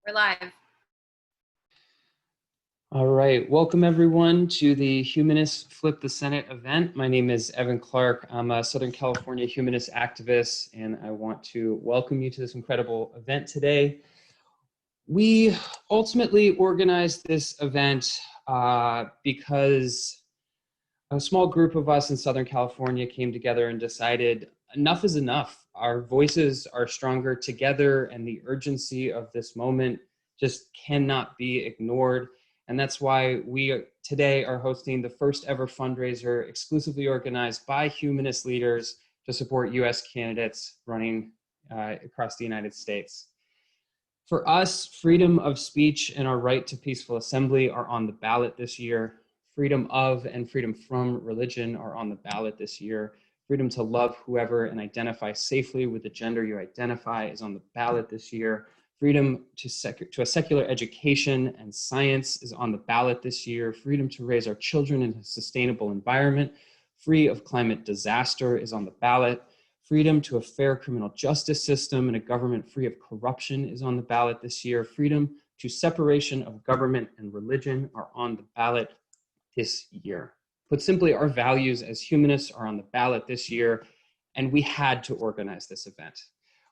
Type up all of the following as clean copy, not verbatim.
We're live. All right, welcome everyone to the Humanists Flip the Senate event. My name is Evan Clark. I'm a Southern California humanist activist, and I want to welcome you to this incredible event today. We ultimately organized this event because a small group of us in Southern California came together and decided enough is enough. Our voices are stronger together, and the urgency of this moment just cannot be ignored. And that's why we today are hosting the first ever fundraiser exclusively organized by humanist leaders to support US candidates running across the United States. For us, freedom of speech and our right to peaceful assembly are on the ballot this year. Freedom of and freedom from religion are on the ballot this year. Freedom to love whoever and identify safely with the gender you identify is on the ballot this year. Freedom to a secular education and science is on the ballot this year. Freedom to raise our children in a sustainable environment, free of climate disaster, is on the ballot. Freedom to a fair criminal justice system and a government free of corruption is on the ballot this year. Freedom to separation of government and religion are on the ballot this year. Put simply, our values as humanists are on the ballot this year, and we had to organize this event.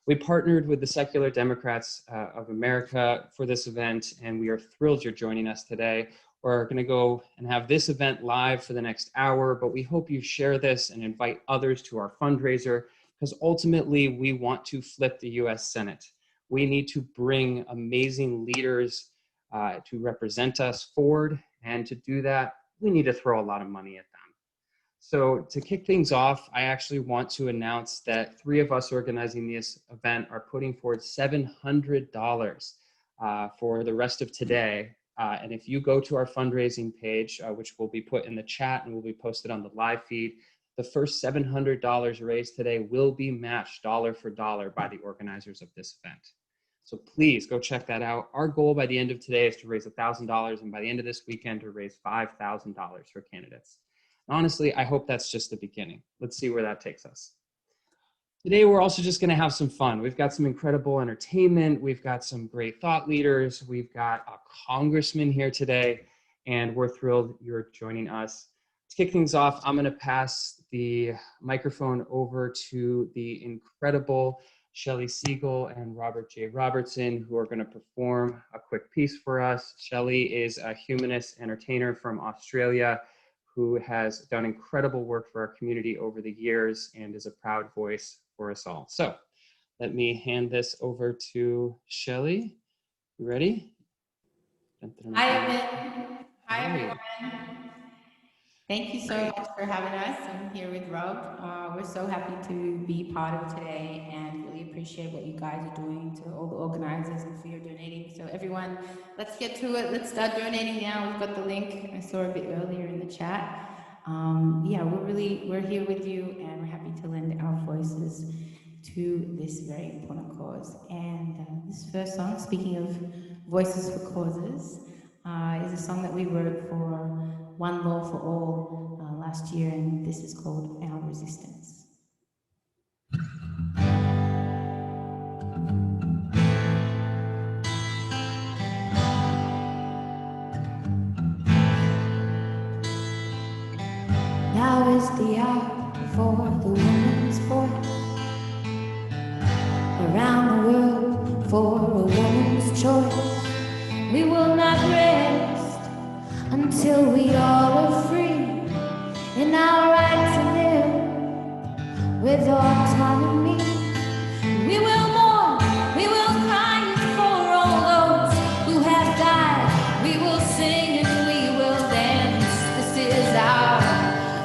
We partnered with the Secular Democrats of America for this event, and we are thrilled you're joining us today. We're going to go and have this event live for the next hour, but we hope you share this and invite others to our fundraiser, because ultimately we want to flip the US Senate. We need to bring amazing leaders to represent us forward, and to do that, we need to throw a lot of money at them. So to kick things off, I actually want to announce that 3 of us organizing this event are putting forward $700 for the rest of today. And if you go to our fundraising page, which will be put in the chat and will be posted on the live feed, the first $700 raised today will be matched dollar for dollar by the organizers of this event. So please go check that out. Our goal by the end of today is to raise $1,000, and by the end of this weekend to raise $5,000 for candidates. And honestly, I hope that's just the beginning. Let's see where that takes us. Today, we're also just going to have some fun. We've got some incredible entertainment. We've got some great thought leaders. We've got a congressman here today, and we're thrilled you're joining us. To kick things off, I'm going to pass the microphone over to the incredible Shelley Siegel and Robert J. Robertson, who are going to perform a quick piece for us. Shelley is a humanist entertainer from Australia who has done incredible work for our community over the years and is a proud voice for us all. So let me hand this over to Shelley. You ready? Hi, Evan. Hi, everyone. Thank you so much for having us. I'm here with Rob. We're so happy to be part of today and really appreciate what you guys are doing, to all the organizers and for your donating. So everyone, let's get to it. Let's start donating now. We've got the link I saw a bit earlier in the chat. Yeah, we're here with you, and we're happy to lend our voices to this very important cause. And this first song, speaking of voices for causes, is a song that we wrote for One Law for All last year, and this is called Our Resistance. Now is the hour for the woman's voice, around the world for a woman's choice. We will not rest until we all are free in our right to live with autonomy. We will mourn, we will cry for all those who have died. We will sing and we will dance. This is our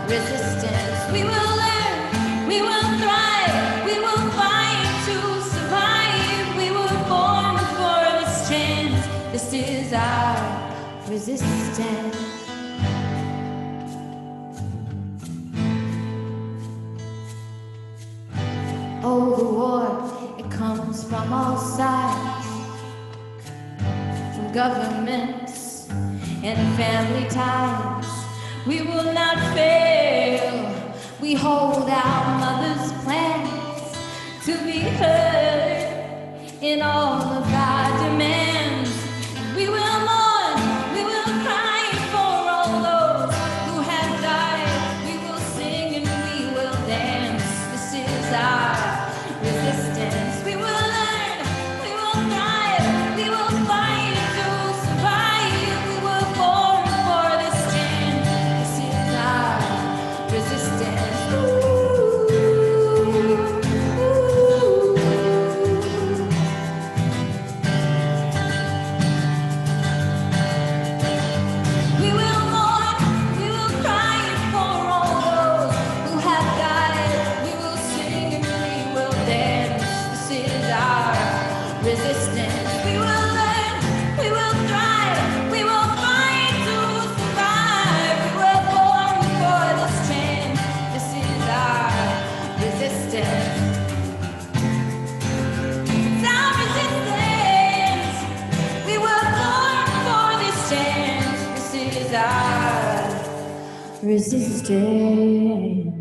resistance. We will learn, we will thrive, we will fight to survive. We were born for this chance. This is our resistance. Oh, the war, it comes from all sides, from governments and family ties. We will not fail. We hold our mother's plans to be heard in all of our demands. resistance. We will learn, we will thrive, we will fight to survive. We were born for this change. This is our resistance. It's our resistance. We were born for this change. This is our resistance.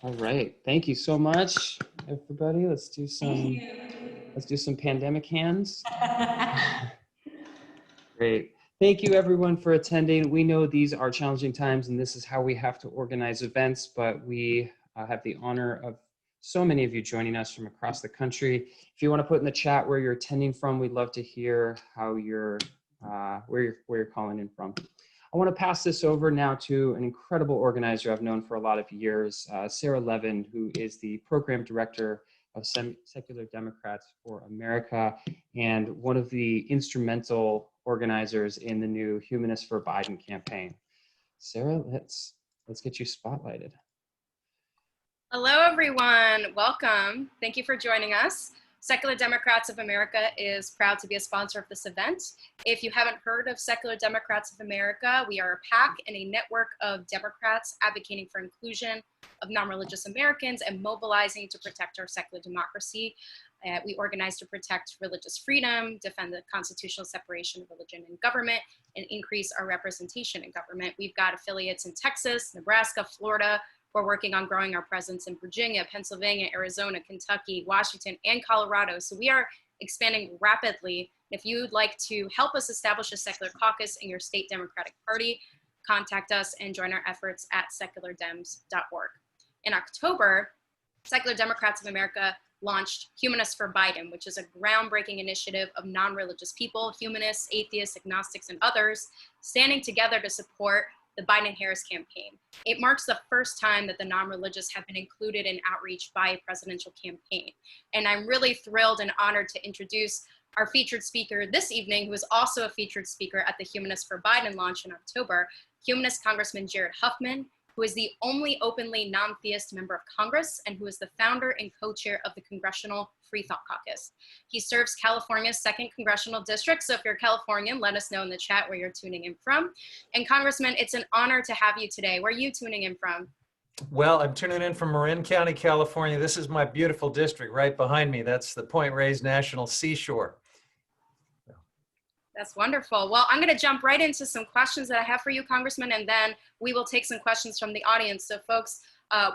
All right. Thank you so much, everybody. Let's do some pandemic hands. Great. Thank you everyone for attending. We know these are challenging times and this is how we have to organize events, but we have the honor of so many of you joining us from across the country. If you want to put in the chat where you're attending from, we'd love to hear how you're where you're calling in from. I want to pass this over now to an incredible organizer I've known for a lot of years, Sarah Levin, who is the program director of Secular Democrats for America and one of the instrumental organizers in the new Humanists for Biden campaign. Sarah, let's get you spotlighted. Hello, everyone. Welcome. Thank you for joining us. Secular Democrats of America is proud to be a sponsor of this event. If you haven't heard of Secular Democrats of America, we are a PAC and a network of Democrats advocating for inclusion of non-religious Americans and mobilizing to protect our secular democracy. We organize to protect religious freedom, defend the constitutional separation of religion and government, and increase our representation in government. We've got affiliates in Texas, Nebraska, Florida. We're working on growing our presence in Virginia, Pennsylvania, Arizona, Kentucky, Washington, and Colorado. So we are expanding rapidly. If you'd like to help us establish a secular caucus in your state Democratic Party, contact us and join our efforts at seculardems.org. In October, Secular Democrats of America launched Humanists for Biden, which is a groundbreaking initiative of non-religious people, humanists, atheists, agnostics, and others, standing together to support the Biden-Harris campaign. It marks the first time that the non-religious have been included in outreach by a presidential campaign. And I'm really thrilled and honored to introduce our featured speaker this evening, who is also a featured speaker at the Humanists for Biden launch in October, Humanist Congressman Jared Huffman, who is the only openly non-theist member of Congress and who is the founder and co-chair of the Congressional Free Thought Caucus. He serves California's 2nd Congressional District, so if you're Californian, let us know in the chat where you're tuning in from. And Congressman, it's an honor to have you today. Where are you tuning in from? Well, I'm tuning in from Marin County, California. This is my beautiful district right behind me. That's the Point Reyes National Seashore. That's wonderful. Well, I'm going to jump right into some questions that I have for you, Congressman, and then we will take some questions from the audience. So folks,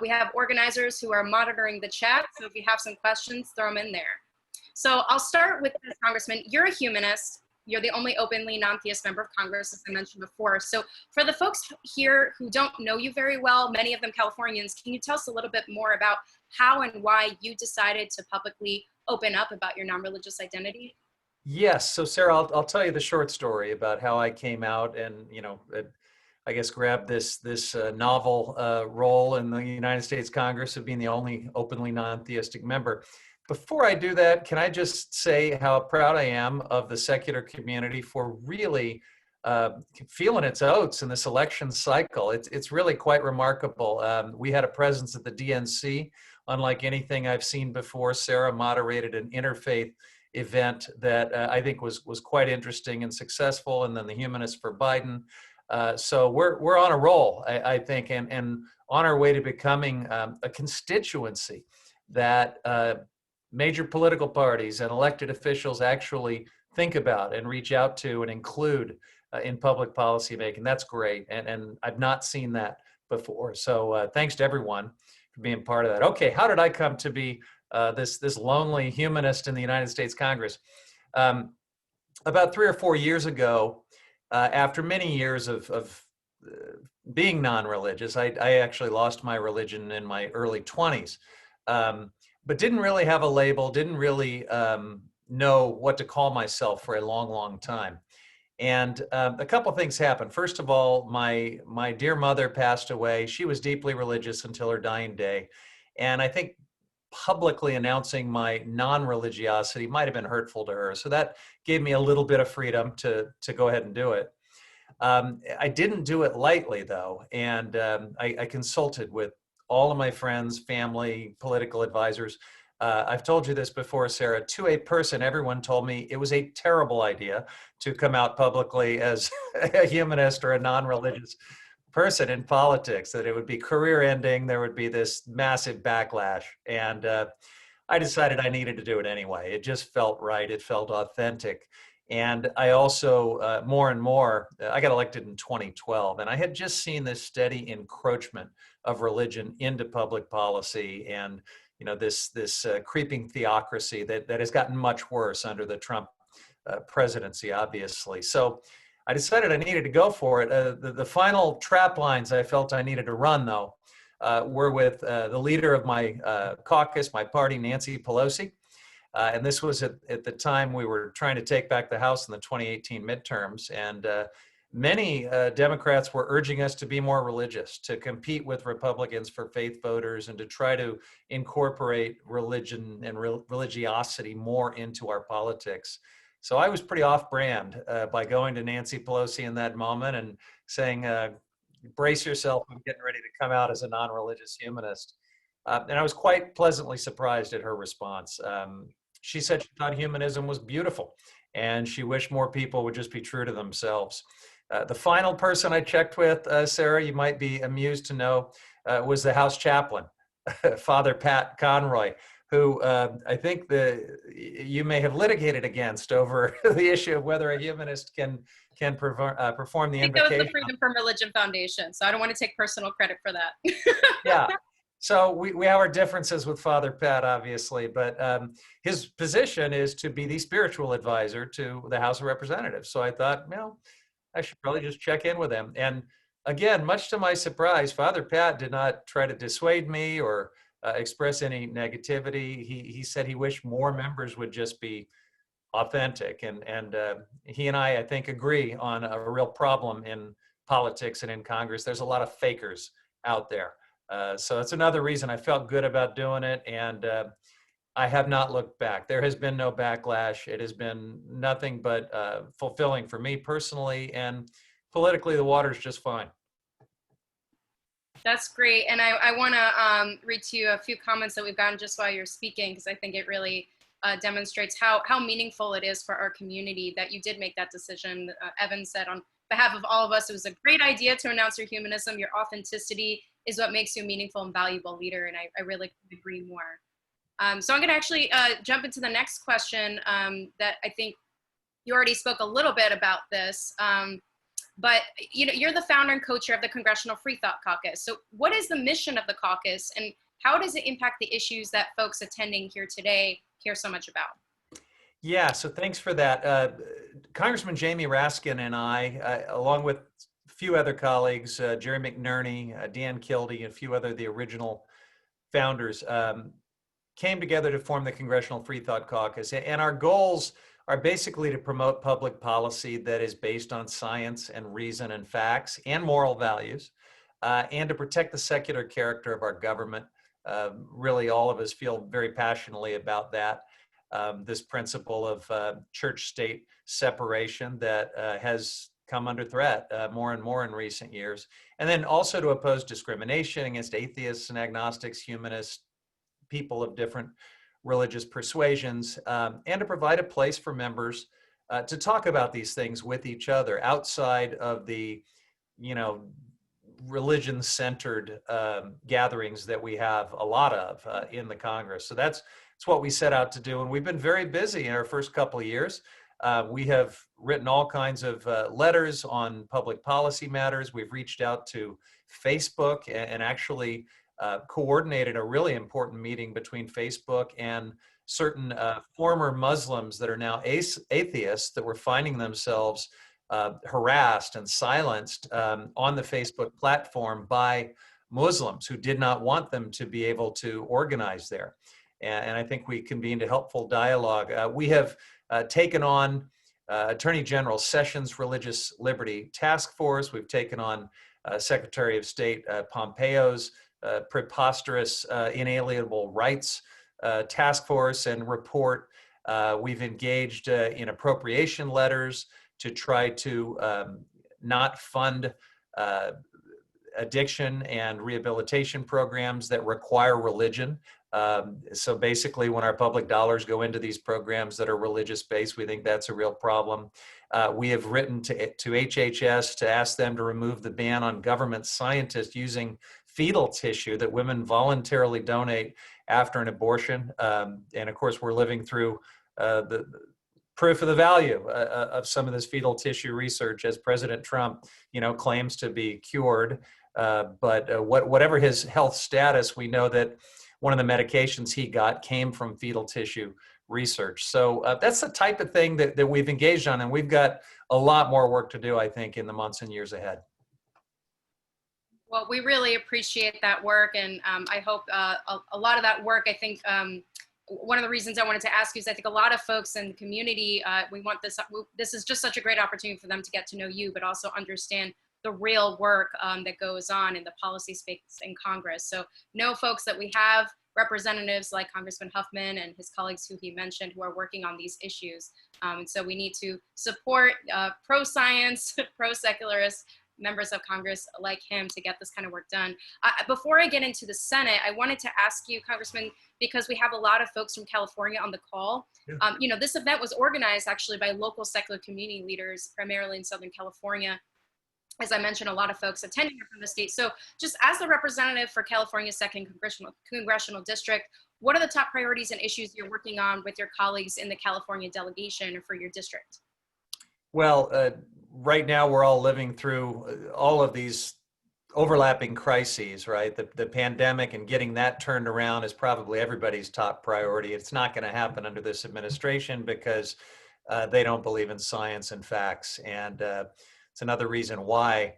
we have organizers who are monitoring the chat. So if you have some questions, throw them in there. So I'll start with this, Congressman. You're a humanist. You're the only openly non-theist member of Congress, as I mentioned before. So for the folks here who don't know you very well, many of them Californians, can you tell us a little bit more about how and why you decided to publicly open up about your non-religious identity? Yes. So Sarah, I'll tell you the short story about how I came out and, I guess grabbed this novel role in the United States Congress of being the only openly non-theistic member. Before I do that, can I just say how proud I am of the secular community for really feeling its oats in this election cycle. It's really quite remarkable. We had a presence at the DNC, unlike anything I've seen before. Sarah moderated an interfaith event that I think was quite interesting and successful, and then the Humanists for Biden. So we're on a roll, I think, and on our way to becoming a constituency that major political parties and elected officials actually think about and reach out to and include in public policy making. That's great, and I've not seen that before. So thanks to everyone for being part of that. Okay, how did I come to be this lonely humanist in the United States Congress? About 3 or 4 years ago, after many years of being non-religious, I actually lost my religion in my early 20s, but didn't really have a label, didn't really know what to call myself for a long, long time. And a couple things happened. First of all, my dear mother passed away. She was deeply religious until her dying day. And I think publicly announcing my non-religiosity might have been hurtful to her. So that gave me a little bit of freedom to go ahead and do it. I didn't do it lightly, though, and I consulted with all of my friends, family, political advisors. I've told you this before, Sarah. To a person, everyone told me it was a terrible idea to come out publicly as a humanist or a non-religious person in politics, that it would be career ending, there would be this massive backlash. And I decided I needed to do it anyway. It just felt right. It felt authentic. And I also, more and more, I got elected in 2012, and I had just seen this steady encroachment of religion into public policy, and this creeping theocracy that has gotten much worse under the Trump presidency, obviously. So I decided I needed to go for it. The final trap lines I felt I needed to run, though, were with the leader of my caucus, my party, Nancy Pelosi. And this was at the time we were trying to take back the House in the 2018 midterms. And many Democrats were urging us to be more religious, to compete with Republicans for faith voters, and to try to incorporate religion and religiosity more into our politics. So I was pretty off brand by going to Nancy Pelosi in that moment and saying, brace yourself, I'm getting ready to come out as a non-religious humanist. And I was quite pleasantly surprised at her response. She said she thought humanism was beautiful, and she wished more people would just be true to themselves. The final person I checked with, Sarah, you might be amused to know, was the House chaplain, Father Pat Conroy, who I think you may have litigated against over the issue of whether a humanist can perform the I think that was the invocation. Freedom from Religion Foundation, so I don't want to take personal credit for that. Yeah. So we have our differences with Father Pat, obviously, but his position is to be the spiritual advisor to the House of Representatives. So I thought, I should probably just check in with him. And again, much to my surprise, Father Pat did not try to dissuade me or express any negativity. He said he wished more members would just be authentic. And he and I think, agree on a real problem in politics and in Congress. There's a lot of fakers out there. So it's another reason I felt good about doing it, and I have not looked back. There has been no backlash. It has been nothing but fulfilling for me personally, and politically the water's just fine. That's great. And I want to read to you a few comments that we've gotten just while you're speaking, because I think it really demonstrates how meaningful it is for our community that you did make that decision. Evan said, on behalf of all of us, it was a great idea to announce your humanism. Your authenticity is what makes you a meaningful and valuable leader. And I really couldn't agree more. So I'm going to actually jump into the next question that I think you already spoke a little bit about this. But you're the founder and co-chair of the Congressional Free Thought Caucus. So what is the mission of the caucus, and how does it impact the issues that folks attending here today care so much about? Yeah, so thanks for that. Congressman Jamie Raskin and I, along with a few other colleagues, Jerry McNerney, Dan Kildee, and a few other the original founders, came together to form the Congressional Free Thought Caucus. And our goals are basically to promote public policy that is based on science and reason and facts and moral values, and to protect the secular character of our government. Really, all of us feel very passionately about that. This principle of church-state separation that has come under threat more and more in recent years. And then also to oppose discrimination against atheists and agnostics, humanists, people of different religious persuasions, and to provide a place for members to talk about these things with each other outside of the, religion-centered gatherings that we have a lot of in the Congress. So that's what we set out to do, and we've been very busy in our first couple of years. We have written all kinds of letters on public policy matters. We've reached out to Facebook and actually coordinated a really important meeting between Facebook and certain former Muslims that are now atheists that were finding themselves harassed and silenced on the Facebook platform by Muslims who did not want them to be able to organize there. And I think we convened a helpful dialogue. We have taken on Attorney General Sessions' Religious Liberty Task Force. We've taken on Secretary of State Pompeo's preposterous inalienable rights task force and report. We've engaged in appropriation letters to try to not fund addiction and rehabilitation programs that require religion. So basically, when our public dollars go into these programs that are religious-based, we think that's a real problem. We have written to HHS to ask them to remove the ban on government scientists using fetal tissue that women voluntarily donate after an abortion. And of course, we're living through the proof of the value of some of this fetal tissue research, as President Trump, claims to be cured. But whatever his health status, we know that one of the medications he got came from fetal tissue research. So that's the type of thing that we've engaged on, and we've got a lot more work to do, I think, in the months and years ahead. Well, we really appreciate that work, and I hope a lot of that work, I think, one of the reasons I wanted to ask you is I think a lot of folks in the community, we want this is just such a great opportunity for them to get to know you, but also understand the real work that goes on in the policy space in Congress. So know, folks, that we have representatives like Congressman Huffman and his colleagues who he mentioned who are working on these issues. And so we need to support pro-science, pro-secularist members of Congress like him to get this kind of work done. Before I get into the Senate, I wanted to ask you, Congressman, because we have a lot of folks from California on the call. Yeah. This event was organized actually by local secular community leaders, primarily in Southern California. As I mentioned, a lot of folks attending are from the state. So just as the representative for California's 2nd Congressional District, what are the top priorities and issues you're working on with your colleagues in the California delegation or for your district? Well, right now we're all living through all of these overlapping crises, right? The pandemic and getting that turned around is probably everybody's top priority. It's not going to happen under this administration because they don't believe in science and facts. And it's another reason why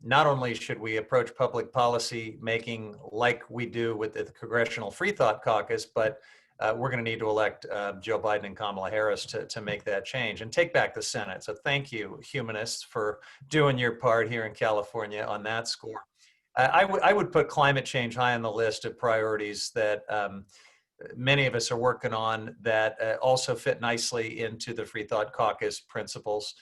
not only should we approach public policy making like we do with the Congressional Free Thought Caucus, but we're going to need to elect Joe Biden and Kamala Harris to make that change and take back the Senate. So thank you, Humanists, for doing your part here in California on that score. I would put climate change high on the list of priorities that many of us are working on that also fit nicely into the Free Thought Caucus principles.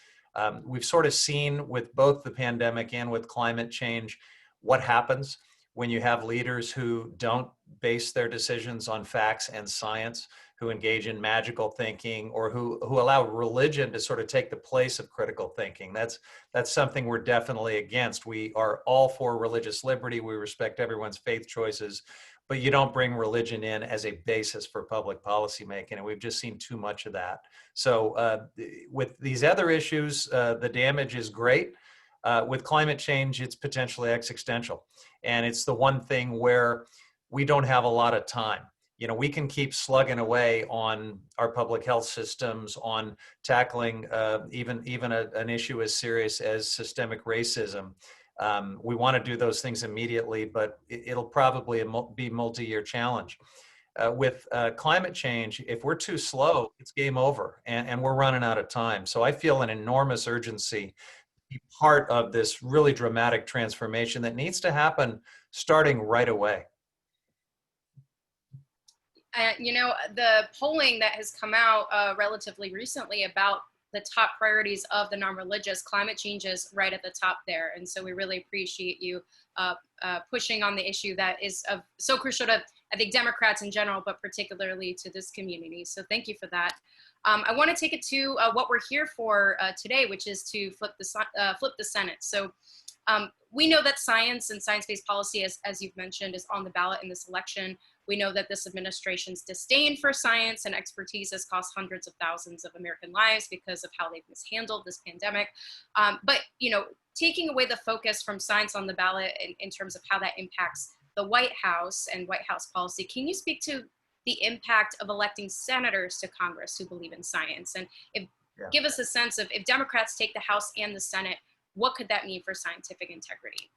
We've sort of seen with both the pandemic and with climate change what happens when you have leaders who don't base their decisions on facts and science, who engage in magical thinking, or who allow religion to sort of take the place of critical thinking. That's something we're definitely against. We are all for religious liberty. We respect everyone's faith choices, but you don't bring religion in as a basis for public policy making, and we've just seen too much of that. So with these other issues, the damage is great. With climate change, it's potentially existential. And it's the one thing where we don't have a lot of time. We can keep slugging away on our public health systems, on tackling even an issue as serious as systemic racism. We want to do those things immediately, but it'll probably be a multi-year challenge. With climate change, if we're too slow, it's game over, and we're running out of time. So I feel an enormous urgency be part of this really dramatic transformation that needs to happen starting right away. The polling that has come out relatively recently about the top priorities of the non-religious, climate change is right at the top there. And so we really appreciate you pushing on the issue that is so crucial to, I think, Democrats in general, but particularly to this community. So thank you for that. I want to take it to what we're here for today, which is to flip the Senate. So we know that science and science-based policy, as you've mentioned, is on the ballot in this election. We know that this administration's disdain for science and expertise has cost hundreds of thousands of American lives because of how they've mishandled this pandemic. But taking away the focus from science on the ballot in terms of how that impacts the White House and White House policy, can you speak to the impact of electing senators to Congress who believe in science? And give us a sense of, if Democrats take the House and the Senate, what could that mean for scientific integrity?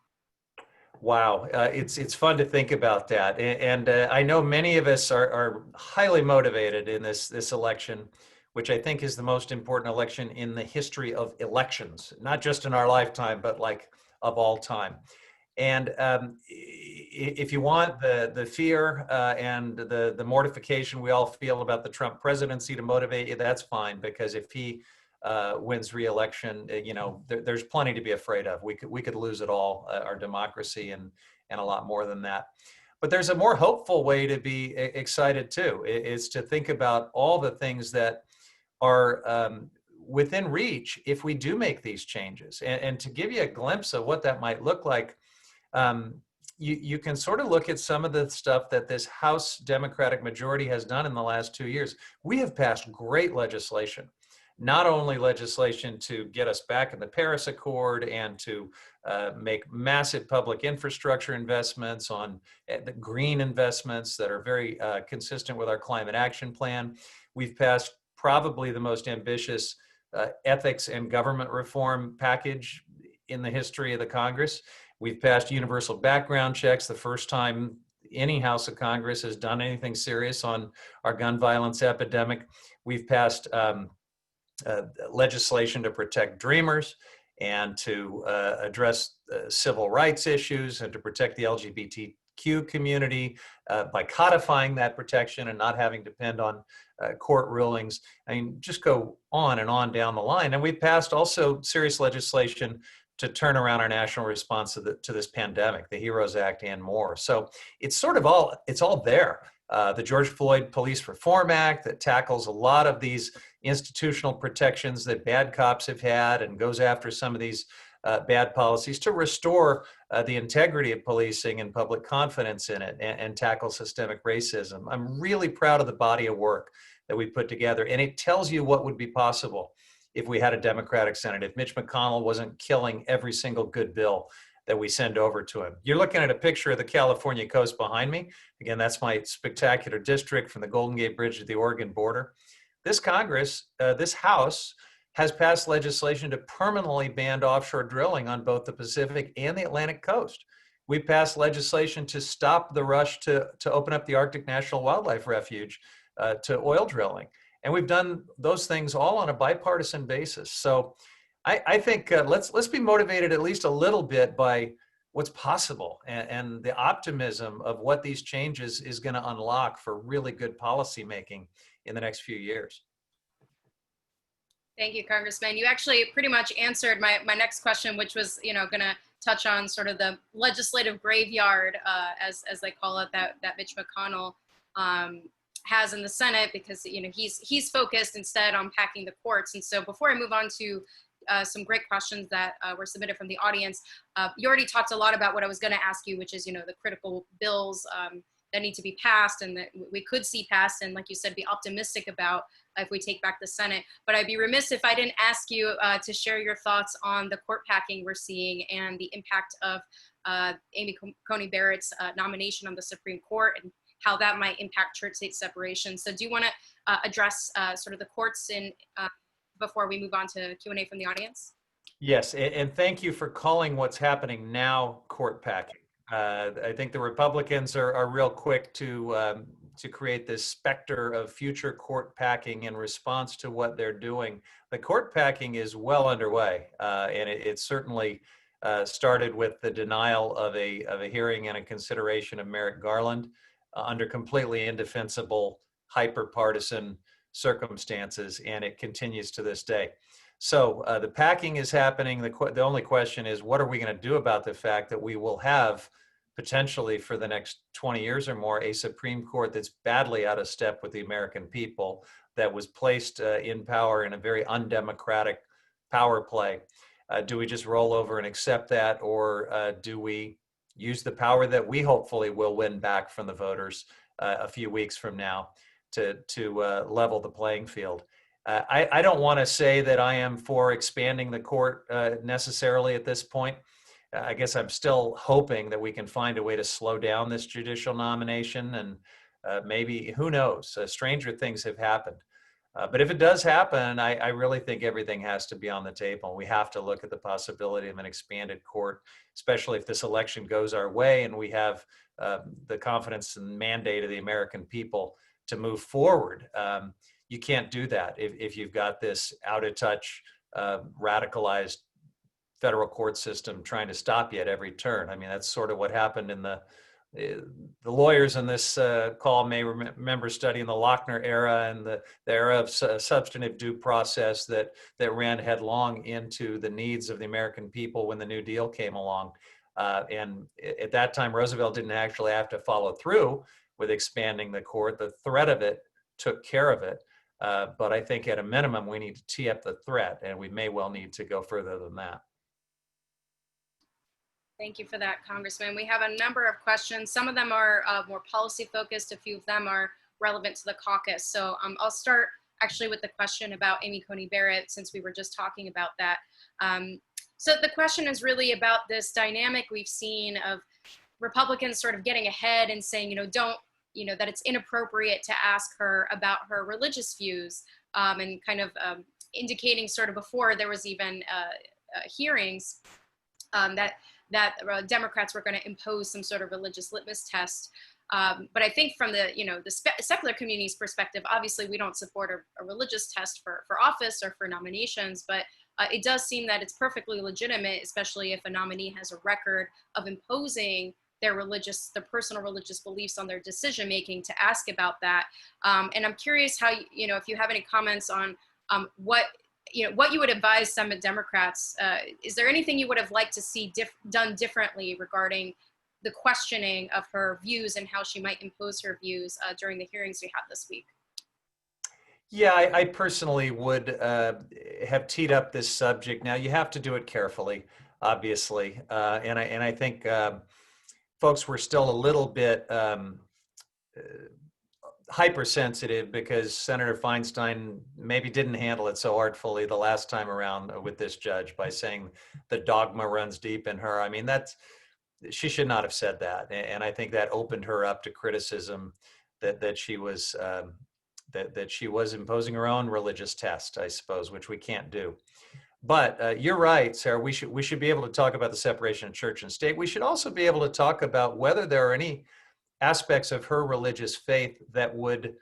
Wow, it's fun to think about that. And I know many of us are highly motivated in this election, which I think is the most important election in the history of elections, not just in our lifetime, but like of all time. And if you want the fear and the mortification we all feel about the Trump presidency to motivate you, that's fine, because if he wins re-election, there's plenty to be afraid of. We could lose it all, our democracy, and a lot more than that. But there's a more hopeful way to be excited too. Is to think about all the things that are within reach if we do make these changes. And to give you a glimpse of what that might look like, you can sort of look at some of the stuff that this House Democratic majority has done in the last 2 years. We have passed great legislation, not only legislation to get us back in the Paris Accord and to make massive public infrastructure investments on the green investments that are very consistent with our climate action plan. We've passed probably the most ambitious ethics and government reform package in the history of the Congress. We've passed universal background checks, the first time any House of Congress has done anything serious on our gun violence epidemic. We've passed legislation to protect dreamers and to address civil rights issues and to protect the LGBTQ community by codifying that protection and not having to depend on court rulings. I mean, just go on and on down the line. And we've passed also serious legislation to turn around our national response to this pandemic, the HEROES Act and more. So it's sort of it's all there. The George Floyd Police Reform Act that tackles a lot of these institutional protections that bad cops have had and goes after some of these bad policies to restore the integrity of policing and public confidence in it and tackle systemic racism. I'm really proud of the body of work that we put together, and it tells you what would be possible if we had a Democratic Senate, if Mitch McConnell wasn't killing every single good bill that we send over to him. You're looking at a picture of the California coast behind me. Again, that's my spectacular district from the Golden Gate Bridge to the Oregon border. This Congress, this House, has passed legislation to permanently ban offshore drilling on both the Pacific and the Atlantic coast. We passed legislation to stop the rush to open up the Arctic National Wildlife Refuge to oil drilling. And we've done those things all on a bipartisan basis. So I think let's be motivated at least a little bit by what's possible and the optimism of what these changes is going to unlock for really good policy making in the next few years. Thank you, Congressman. You actually pretty much answered my next question, which was, going to touch on sort of the legislative graveyard, as they call it, that Mitch McConnell has in the Senate, because he's focused instead on packing the courts. And so before I move on to some great questions that were submitted from the audience, you already talked a lot about what I was going to ask you, which is the critical bills that need to be passed and that we could see passed, and like you said, be optimistic about if we take back the Senate. But I'd be remiss if I didn't ask you to share your thoughts on the court packing we're seeing and the impact of Amy Coney Barrett's nomination on the Supreme Court and how that might impact church-state separation. So do you want to address sort of the courts before we move on to Q&A from the audience? Yes, and thank you for calling what's happening now court packing. I think the Republicans are real quick to create this specter of future court packing in response to what they're doing. The court packing is well underway, and it certainly started with the denial of a hearing and a consideration of Merrick Garland under completely indefensible, hyper-partisan circumstances, and it continues to this day. So the packing is happening. The only question is, what are we going to do about the fact that we will have potentially for the next 20 years or more a Supreme Court that's badly out of step with the American people, that was placed in power in a very undemocratic power play? Do we just roll over and accept that, or do we use the power that we hopefully will win back from the voters a few weeks from now to level the playing field? I don't want to say that I am for expanding the court necessarily at this point. I guess I'm still hoping that we can find a way to slow down this judicial nomination, and maybe, who knows, stranger things have happened. But if it does happen, I really think everything has to be on the table. We have to look at the possibility of an expanded court, especially if this election goes our way and we have the confidence and mandate of the American people to move forward. You can't do that if you've got this out of touch, radicalized federal court system trying to stop you at every turn. I mean, that's sort of what happened in the the lawyers in this call may remember studying the Lochner era and the era of substantive due process that ran headlong into the needs of the American people when the New Deal came along. And at that time, Roosevelt didn't actually have to follow through with expanding the court. The threat of it took care of it. But I think at a minimum, we need to tee up the threat, and we may well need to go further than that. Thank you for that, Congressman. We have a number of questions. Some of them are more policy focused. A few of them are relevant to the caucus. So I'll start actually with the question about Amy Coney Barrett, since we were just talking about that. So the question is really about this dynamic we've seen of Republicans sort of getting ahead and saying, that it's inappropriate to ask her about her religious views, and kind of indicating sort of before there was even hearings that Democrats were going to impose some sort of religious litmus test. But I think from the secular community's perspective, obviously we don't support a religious test for office or for nominations, but it does seem that it's perfectly legitimate, especially if a nominee has a record of imposing their personal religious beliefs on their decision making, to ask about that. And I'm curious how, if you have any comments on what you would advise some Democrats. Is there anything you would have liked to see done differently regarding the questioning of her views and how she might impose her views during the hearings we had this week? Yeah, I personally would have teed up this subject. Now, you have to do it carefully, obviously, and I think folks were still a little bit hypersensitive because Senator Feinstein maybe didn't handle it so artfully the last time around with this judge by saying the dogma runs deep in her. I mean, she should not have said that, and I think that opened her up to criticism that she was that she was imposing her own religious test, I suppose, which we can't do. But you're right, Sarah. We should be able to talk about the separation of church and state. We should also be able to talk about whether there are any aspects of her religious faith that would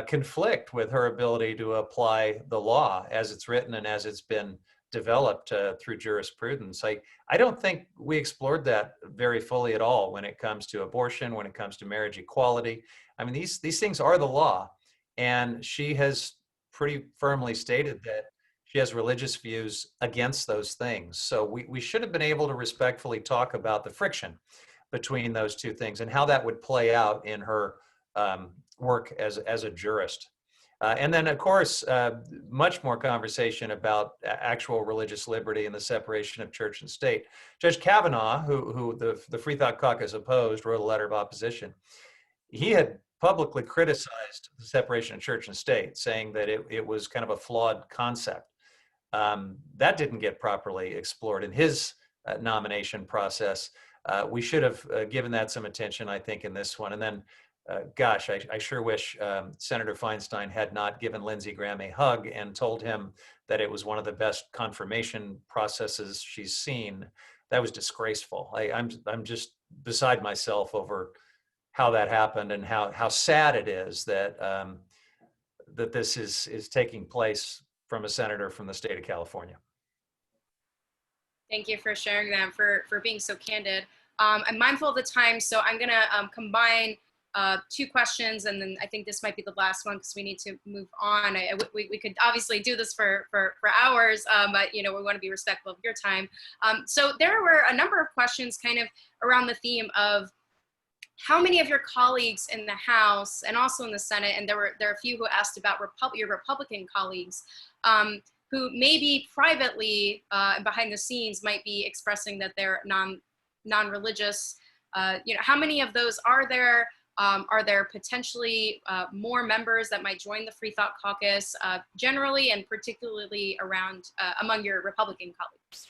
conflict with her ability to apply the law as it's written and as it's been developed through jurisprudence. I don't think we explored that very fully at all when it comes to abortion, when it comes to marriage equality. I mean, these things are the law, and she has pretty firmly stated that she has religious views against those things. So we should have been able to respectfully talk about the friction between those two things and how that would play out in her work as a jurist. And then, of course, much more conversation about actual religious liberty and the separation of church and state. Judge Kavanaugh, who the Free Thought Caucus opposed, wrote a letter of opposition. He had publicly criticized the separation of church and state, saying that it was kind of a flawed concept. That didn't get properly explored in his nomination process. We should have given that some attention, I think, in this one. And then, gosh, I sure wish Senator Feinstein had not given Lindsey Graham a hug and told him that it was one of the best confirmation processes she's seen. That was disgraceful. I'm just beside myself over how that happened and how sad it is that that this is taking place from a senator from the state of California. Thank you for sharing that, for being so candid. I'm mindful of the time, so I'm going to combine two questions, and then I think this might be the last one because we need to move on. We could obviously do this for hours, but we want to be respectful of your time. So there were a number of questions kind of around the theme of how many of your colleagues in the House and also in the Senate, and there are a few who asked about your Republican colleagues, who maybe privately and behind the scenes might be expressing that they're non-religious. How many of those are there? Are there potentially more members that might join the Free Thought Caucus generally and particularly among your Republican colleagues?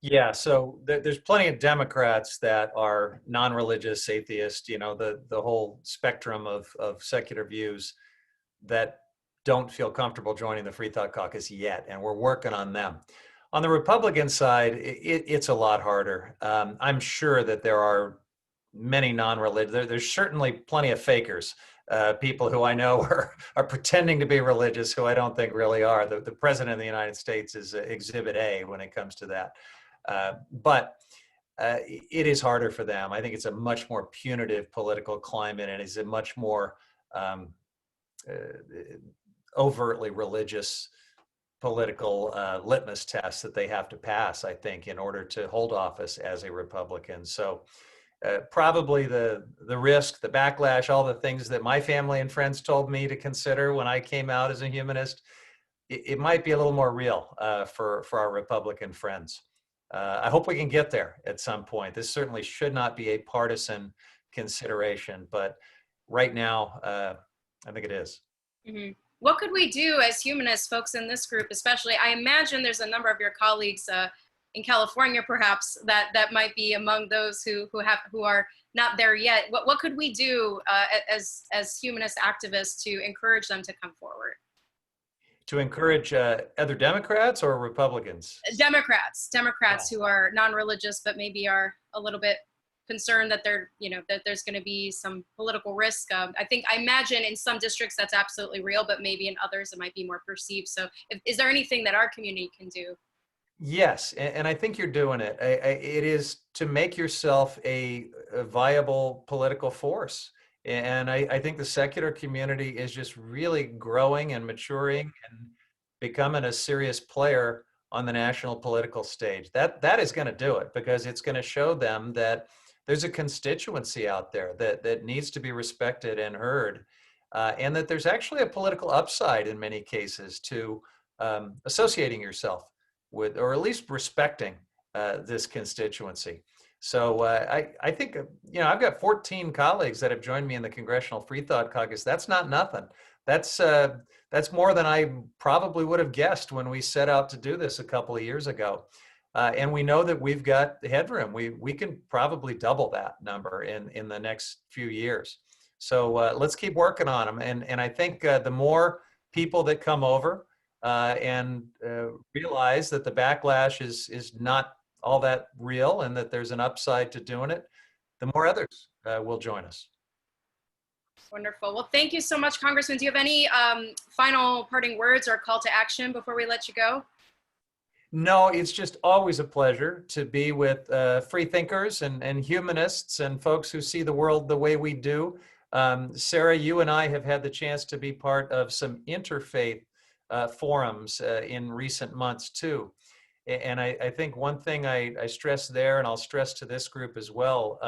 Yeah, so there's plenty of Democrats that are non-religious, atheist, the whole spectrum of secular views that don't feel comfortable joining the Free Thought Caucus yet, and we're working on them. On the Republican side, it's a lot harder. I'm sure that there are many non-religious. There's certainly plenty of fakers, people who I know are pretending to be religious, who I don't think really are. The President of the United States is Exhibit A when it comes to that. But it is harder for them. I think it's a much more punitive political climate, and it's a much more uh, overtly religious political litmus test that they have to pass, I think, in order to hold office as a Republican. So probably the risk, the backlash, all the things that my family and friends told me to consider when I came out as a humanist, it might be a little more real for our Republican friends. I hope we can get there at some point. This certainly should not be a partisan consideration, but right now, I think it is. Mm-hmm. What could we do as humanists, folks in this group especially? I imagine there's a number of your colleagues in California, perhaps, that might be among those who are not there yet. What could we do as humanist activists to encourage them to come forward? To encourage other Democrats or Republicans? Democrats who are non-religious but maybe are a little bit concerned that that there's going to be some political risk. I imagine in some districts that's absolutely real, but maybe in others it might be more perceived. So is there anything that our community can do? Yes, and I think you're doing it. It is to make yourself a viable political force. And I think the secular community is just really growing and maturing and becoming a serious player on the national political stage. That is going to do it, because it's going to show them that there's a constituency out there that needs to be respected and heard, and that there's actually a political upside in many cases to associating yourself with, or at least respecting this constituency. So I think, I've got 14 colleagues that have joined me in the Congressional Free Thought Caucus. That's not nothing. That's more than I probably would have guessed when we set out to do this a couple of years ago. And we know that we've got headroom. We can probably double that number in the next few years. So let's keep working on them. And I think the more people that come over and realize that the backlash is not all that real and that there's an upside to doing it, the more others will join us. Wonderful. Well, thank you so much, Congressman. Do you have any final parting words or call to action before we let you go? No, it's just always a pleasure to be with free thinkers and humanists and folks who see the world the way we do. Sarah, you and I have had the chance to be part of some interfaith forums in recent months too. And I think one thing I stress there, and I'll stress to this group as well,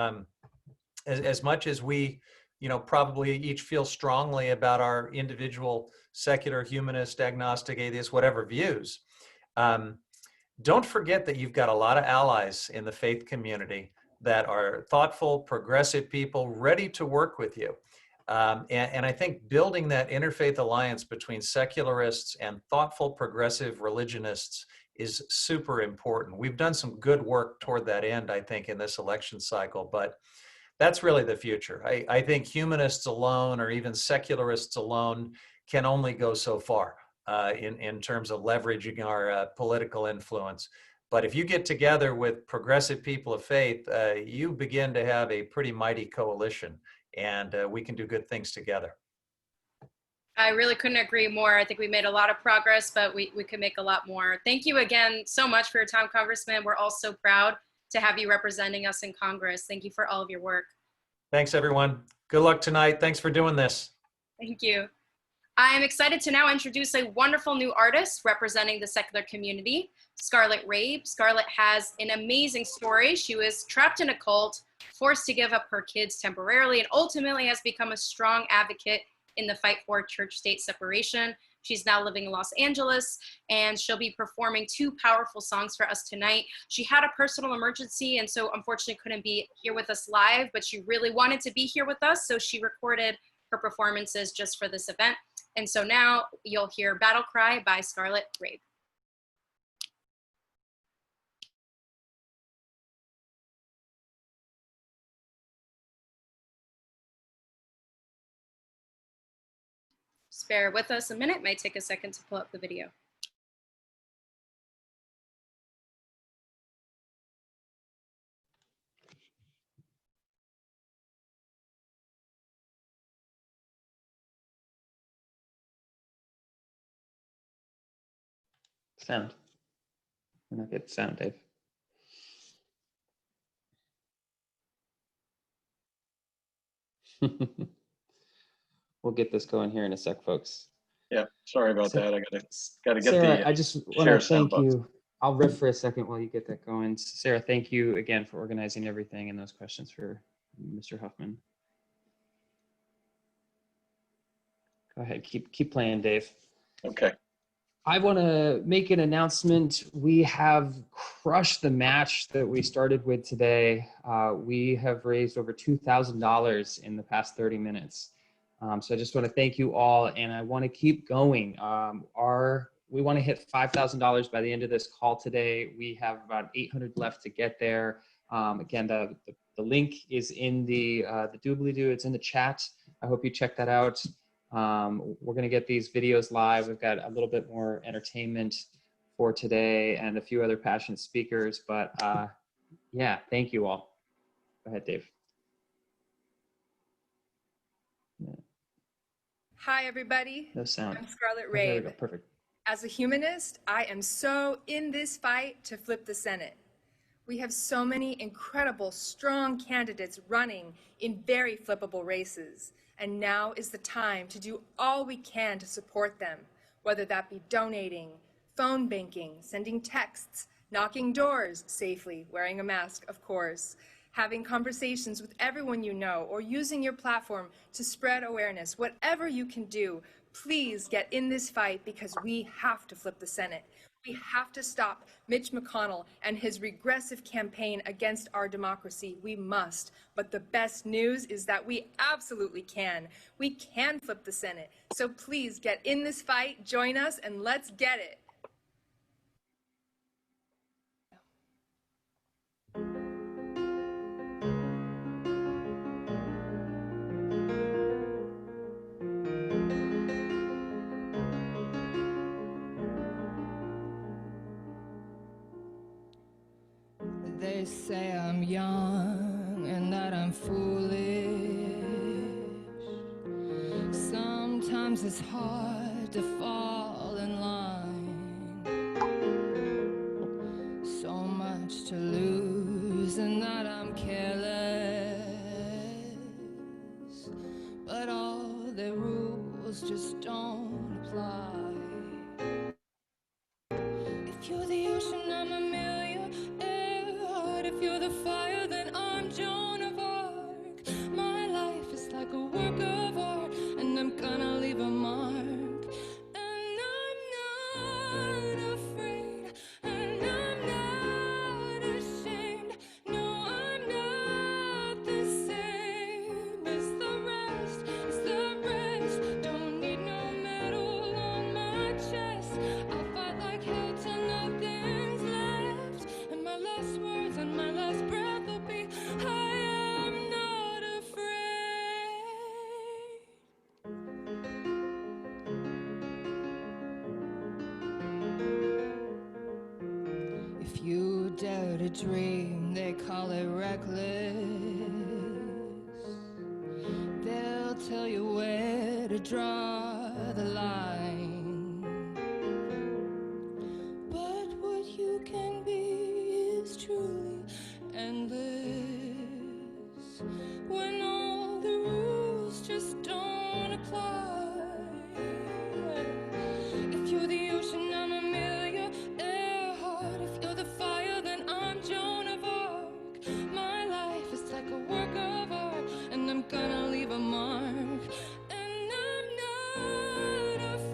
as much as we, probably each feel strongly about our individual secular, humanist, agnostic, atheist, whatever views, don't forget that you've got a lot of allies in the faith community that are thoughtful, progressive people ready to work with you. And I think building that interfaith alliance between secularists and thoughtful, progressive religionists is super important. We've done some good work toward that end, I think, in this election cycle, but that's really the future. I think humanists alone, or even secularists alone, can only go so far in terms of leveraging our political influence. But if you get together with progressive people of faith, you begin to have a pretty mighty coalition, and we can do good things together. I really couldn't agree more. I think we made a lot of progress, but we could make a lot more. Thank you again so much for your time, Congressman. We're all so proud to have you representing us in Congress. Thank you for all of your work. Thanks, everyone. Good luck tonight. Thanks for doing this. Thank you. I am excited to now introduce a wonderful new artist representing the secular community, Scarlett Rabe. Scarlett has an amazing story. She was trapped in a cult, forced to give up her kids temporarily, and ultimately has become a strong advocate in the fight for church-state separation. She's now living in Los Angeles, and she'll be performing 2 powerful songs for us tonight. She had a personal emergency, and so unfortunately couldn't be here with us live, but she really wanted to be here with us, so she recorded her performances just for this event. And so now you'll hear Battle Cry by Scarlett Rabe. Just bear with us a minute. It might take a second to pull up the video. Sound. We're not good sound, Dave. We'll get this going here in a sec, folks. Yeah, sorry about that. I gotta get Sarah, the I just want share to sound thank button. you. I'll riff for a second while you get that going. Sarah, thank you again for organizing everything and those questions for Mr. Huffman. Go ahead, keep playing, Dave. Okay. I want to make an announcement. We have crushed the match that we started with today. We have raised over $2,000 in the past 30 minutes. So I just want to thank you all, and I want to keep going. We want to hit $5,000 by the end of this call today. We have about 800 left to get there. Again, the link is in the doobly-doo. It's in the chat. I hope you check that out. We're going to get these videos live. We've got a little bit more entertainment for today and a few other passionate speakers. But yeah, thank you all. Go ahead, Dave. Yeah. Hi, everybody. No sound. I'm Scarlett Oh, there we Rabe. go. Perfect. As a humanist, I am so in this fight to flip the Senate. We have so many incredible, strong candidates running in very flippable races. And now is the time to do all we can to support them, whether that be donating, phone banking, sending texts, knocking doors safely, wearing a mask, of course, having conversations with everyone you know, or using your platform to spread awareness. Whatever you can do, please get in this fight because we have to flip the Senate. We have to stop Mitch McConnell and his regressive campaign against our democracy. We must. But the best news is that we absolutely can. We can flip the Senate. So please get in this fight, join us, and let's get it. They say I'm young and that I'm foolish. Sometimes it's hard to fall in line. So much to lose and that I'm careless. But all the rules just don't apply. If you're the ocean, I'm Amelia Earhart. If you're the fire, then I'm Joan of Arc. My life is like a work of art, and I'm gonna leave a mark. And I'm not afraid, and I'm not ashamed. No, I'm not the same as the rest, as the rest. Don't need no medal on my chest. I'll fight like hell till nothing's left. And my last words and my last breath will be, I am not afraid. If you dare to dream, they call it reckless. They'll tell you where to draw the line. But what you can be is truly endless when all the rules just don't apply. If you're the ocean, I'm Amelia Earhart. If you're the fire, then I'm Joan of Arc. My life is like a work of art, and I'm gonna leave a mark. And I'm not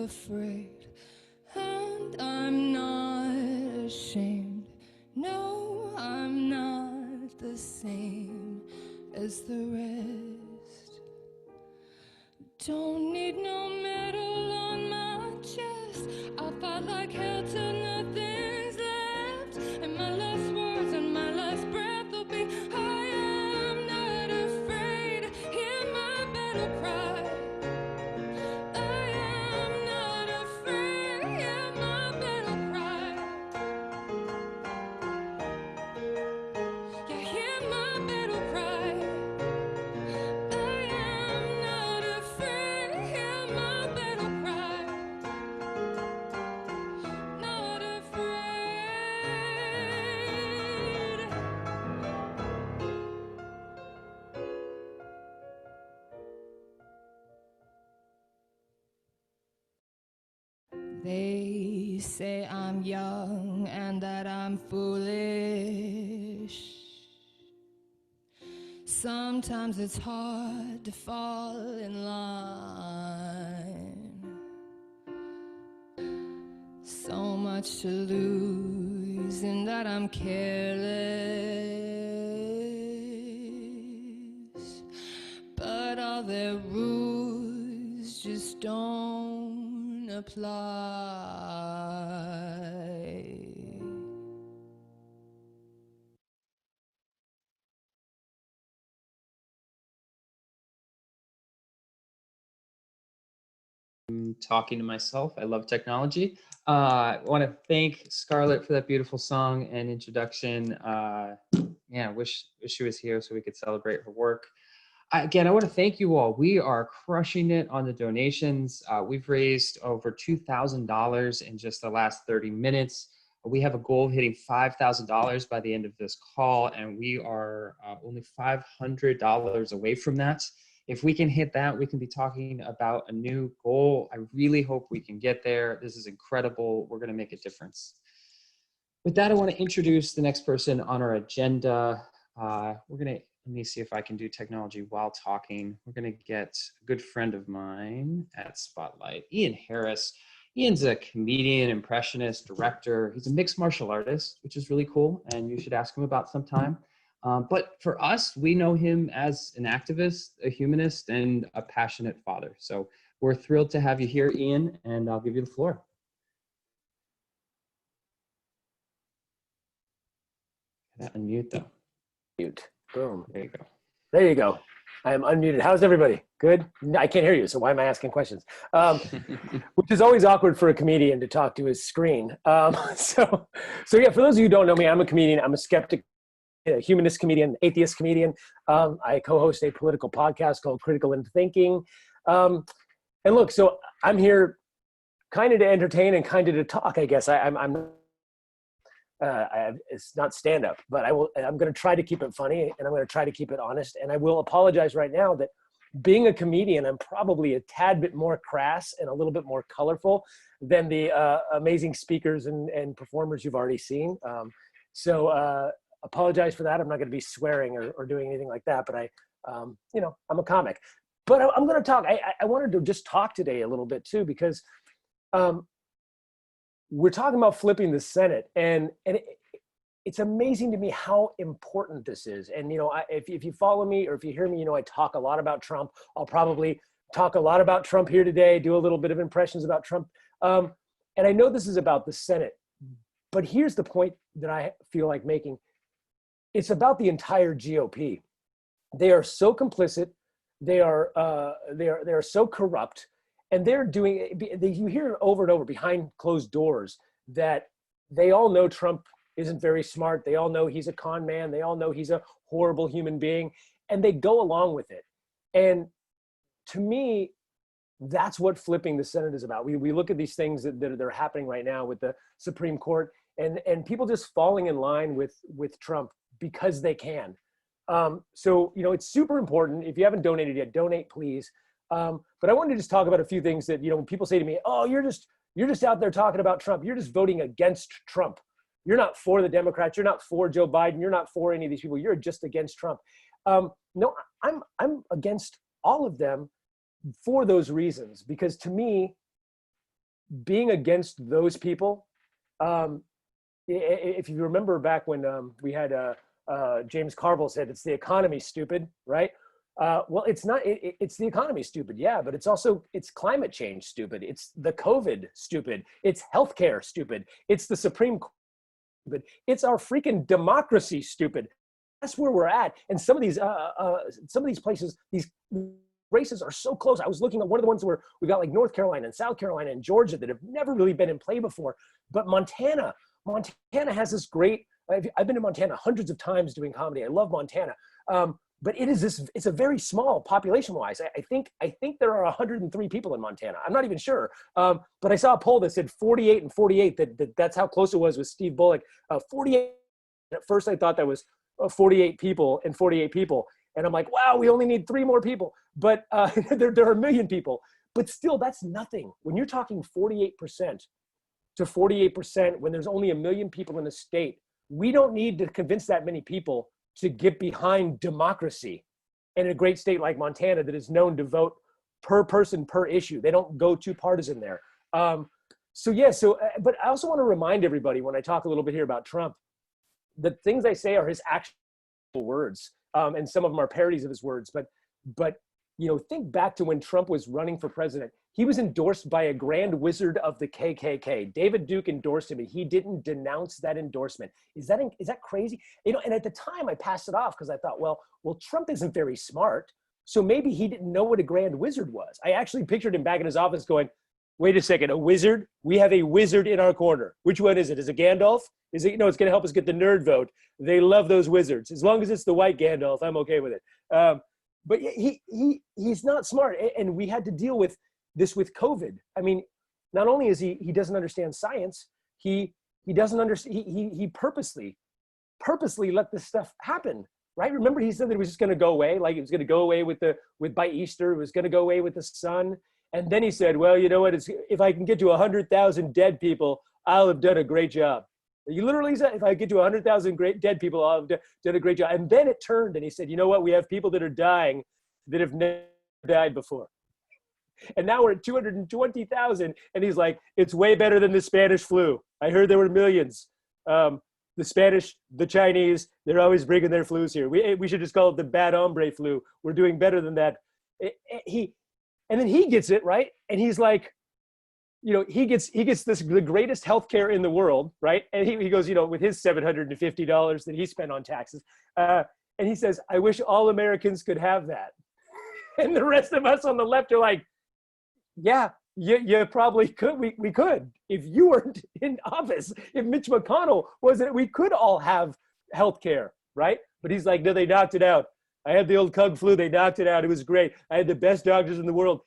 afraid, and I'm not ashamed. No, I'm not the same as the rest. Don't need no medal on my chest. I fought like hell till nothing's left, and my last words and my last breath will be, I am not afraid. Hear my battle cry. I am not afraid. Hear my battle cry. Yeah, hear my battle cry. I am not afraid. Hear my battle cry. Not afraid. They say I'm young and that I'm foolish. Sometimes it's hard to fall in line. So much to lose and that I'm careless. But all their rules just don't apply. Talking to myself. I love technology. I want to thank Scarlett for that beautiful song and introduction. Yeah, wish she was here so we could celebrate her work. Again, I want to thank you all. We are crushing it on the donations. We've raised over $2,000 in just the last 30 minutes. We have a goal of hitting $5,000 by the end of this call, and we are only $500 away from that. If we can hit that, we can be talking about a new goal. I really hope we can get there. This is incredible. We're going to make a difference. With that, I want to introduce the next person on our agenda. Let me see if I can do technology while talking. We're going to get a good friend of mine at Spotlight, Ian Harris. Ian's a comedian, impressionist, director. He's a mixed martial artist, which is really cool, and you should ask him about sometime. But for us, we know him as an activist, a humanist, and a passionate father. So we're thrilled to have you here, Ian, and I'll give you the floor. Unmute though. Mute. Boom. There you go. There you go. I am unmuted. How's everybody? Good? I can't hear you, so why am I asking questions? Which is always awkward for a comedian to talk to his screen. So yeah, for those of you who don't know me, I'm a comedian. I'm a skeptic, a humanist comedian, atheist comedian. I co-host a political podcast called Critical in Thinking. And look, so I'm here kind of to entertain and kind of to talk, I guess. It's not stand-up, but I'm going to try to keep it funny, and I'm going to try to keep it honest. And I will apologize right now that being a comedian, I'm probably a tad bit more crass and a little bit more colorful than the amazing speakers and performers you've already seen. So apologize for that. I'm not going to be swearing or doing anything like that, but I'm a comic. But I'm going to talk. I wanted to just talk today a little bit too, because we're talking about flipping the Senate, and it's amazing to me how important this is. And if you follow me or if you hear me, I talk a lot about Trump. I'll probably talk a lot about Trump here today, do a little bit of impressions about Trump. And I know this is about the Senate, but here's the point that I feel like making. It's about the entire GOP. They are so complicit. They are so corrupt. And they're doing, you hear over and over behind closed doors that they all know Trump isn't very smart. They all know he's a con man. They all know he's a horrible human being, and they go along with it. And to me, that's what flipping the Senate is about. We look at these things that are happening right now with the Supreme Court and people just falling in line with Trump because they can. So, it's super important. If you haven't donated yet, donate, please. But I wanted to just talk about a few things that, when people say to me, oh, you're just out there talking about Trump. You're just voting against Trump. You're not for the Democrats. You're not for Joe Biden. You're not for any of these people. You're just against Trump. No, I'm against all of them for those reasons, because to me, being against those people, if you remember back when we had James Carville said, it's the economy, stupid, right? Well, it's not, it's the economy, stupid, yeah, but it's climate change, stupid. It's the COVID, stupid. It's healthcare, stupid. It's the Supreme Court, stupid. It's our freaking democracy, stupid. That's where we're at. And some of these places, these races are so close. I was looking at one of the ones where we got like North Carolina and South Carolina and Georgia that have never really been in play before. But Montana Montana has this great, I've been to Montana hundreds of times doing comedy. I love Montana. But it's a very small population wise. I think there are 103 people in Montana. I'm not even sure. But I saw a poll that said 48 and 48, that's how close it was with Steve Bullock. 48, at first I thought that was 48 people and 48 people. And I'm like, wow, we only need 3 more people. But there are 1 million people. But still, that's nothing. When you're talking 48% to 48%, when there's only 1 million people in a state, we don't need to convince that many people to get behind democracy in a great state like Montana that is known to vote per person, per issue. They don't go too partisan there. But I also want to remind everybody when I talk a little bit here about Trump, the things I say are his actual words, and some of them are parodies of his words. But think back to when Trump was running for president. He was endorsed by a grand wizard of the KKK. David Duke endorsed him, and he didn't denounce that endorsement. Is that crazy? And at the time I passed it off because I thought, well, Trump isn't very smart, so maybe he didn't know what a grand wizard was. I actually pictured him back in his office going, wait a second, a wizard? We have a wizard in our corner. Which one is it? Is it Gandalf? Is it, it's going to help us get the nerd vote. They love those wizards. As long as it's the white Gandalf, I'm okay with it. But he's not smart. And we had to deal with this with COVID. I mean, not only is he doesn't understand science, he doesn't understand, he purposely let this stuff happen, right? Remember he said that it was just going to go away, like it was going to go away by Easter, it was going to go away with the sun. And then he said, well, you know what, if I can get to 100,000 dead people, I'll have done a great job. You literally said, if I get to 100,000 dead people, I'll have done a great job. And then it turned and he said, you know what, we have people that are dying that have never died before. And now we're at 220,000. And he's like, it's way better than the Spanish flu. I heard there were millions. The Spanish, the Chinese, they're always bringing their flus here. We should just call it the bad hombre flu. We're doing better than that. And then he gets it, right? And he's like, he gets the greatest healthcare in the world, right? And he goes, with his $750 that he spent on taxes. And he says, I wish all Americans could have that. And the rest of us on the left are like, yeah, you probably could. We could. If you weren't in office, if Mitch McConnell wasn't, we could all have healthcare, right? But he's like, no, they knocked it out. I had the old Kung flu. They knocked it out. It was great. I had the best doctors in the world.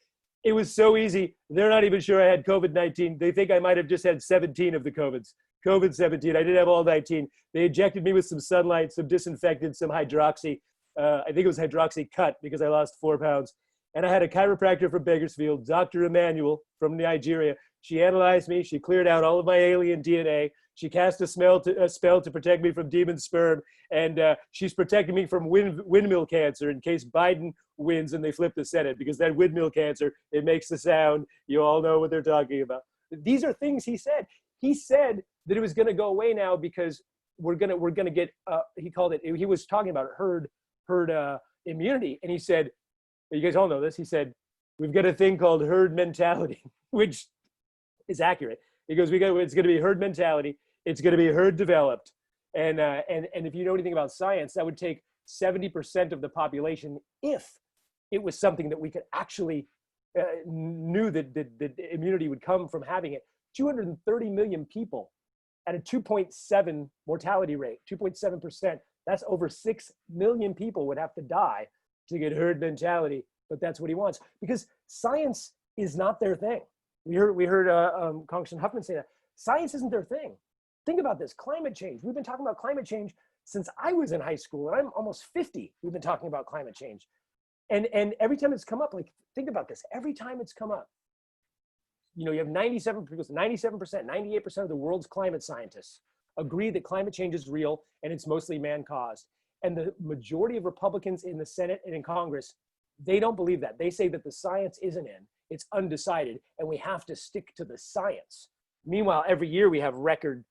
It was so easy. They're not even sure I had COVID-19. They think I might have just had 17 of the COVIDs. COVID-17. I didn't have all 19. They injected me with some sunlight, some disinfectant, some hydroxy. I think it was hydroxy cut because I lost 4 pounds. And I had a chiropractor from Bakersfield, Dr. Emmanuel from Nigeria. She analyzed me. She cleared out all of my alien DNA. She cast a spell to protect me from demon sperm. And she's protecting me from windmill cancer in case Biden wins and they flip the Senate, because that windmill cancer, it makes the sound. You all know what they're talking about. These are things he said. He said that it was going to go away now because we're gonna get. He called it. He was talking about herd immunity, and he said, you guys all know this. He said, we've got a thing called herd mentality, which is accurate. He goes, it's going to be herd mentality. It's going to be herd developed. And if you know anything about science, that would take 70% of the population if it was something that we could actually knew that immunity would come from having it. 230 million people at a 2.7 mortality rate, 2.7%. That's over 6 million people would have to die to get herd mentality, but that's what he wants, because science is not their thing. We heard Congressman Huffman say that science isn't their thing. Think about this: climate change. We've been talking about climate change since I was in high school, and I'm almost 50. We've been talking about climate change, and every time it's come up, like think about this: every time it's come up, you have 97%, 98% of the world's climate scientists agree that climate change is real and it's mostly man-caused. And the majority of Republicans in the Senate and in Congress, they don't believe that. They say that the science isn't in. It's undecided, and we have to stick to the science. Meanwhile, every year we have record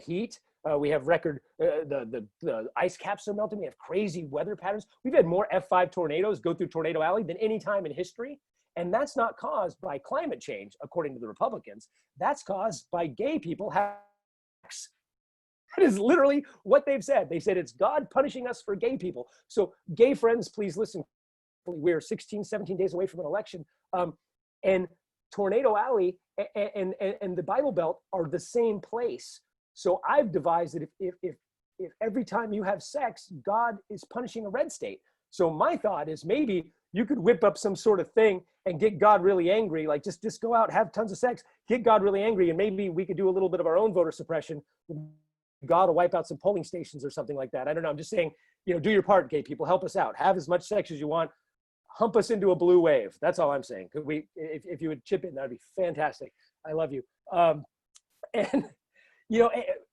heat. We have record, the ice caps are melting. We have crazy weather patterns. We've had more F5 tornadoes go through Tornado Alley than any time in history. And that's not caused by climate change, according to the Republicans. That's caused by gay people having sex. That is literally what they've said. They said it's God punishing us for gay people. So gay friends, please listen. We're 16, 17 days away from an election. And Tornado Alley and the Bible Belt are the same place. So I've devised that if every time you have sex, God is punishing a red state. So my thought is maybe you could whip up some sort of thing and get God really angry, like just go out, have tons of sex, get God really angry, and maybe we could do a little bit of our own voter suppression. God will wipe out some polling stations or something like that. I don't know. I'm just saying, do your part, gay people. Help us out. Have as much sex as you want. Hump us into a blue wave. That's all I'm saying. Could we, if you would chip in, that'd be fantastic. I love you. And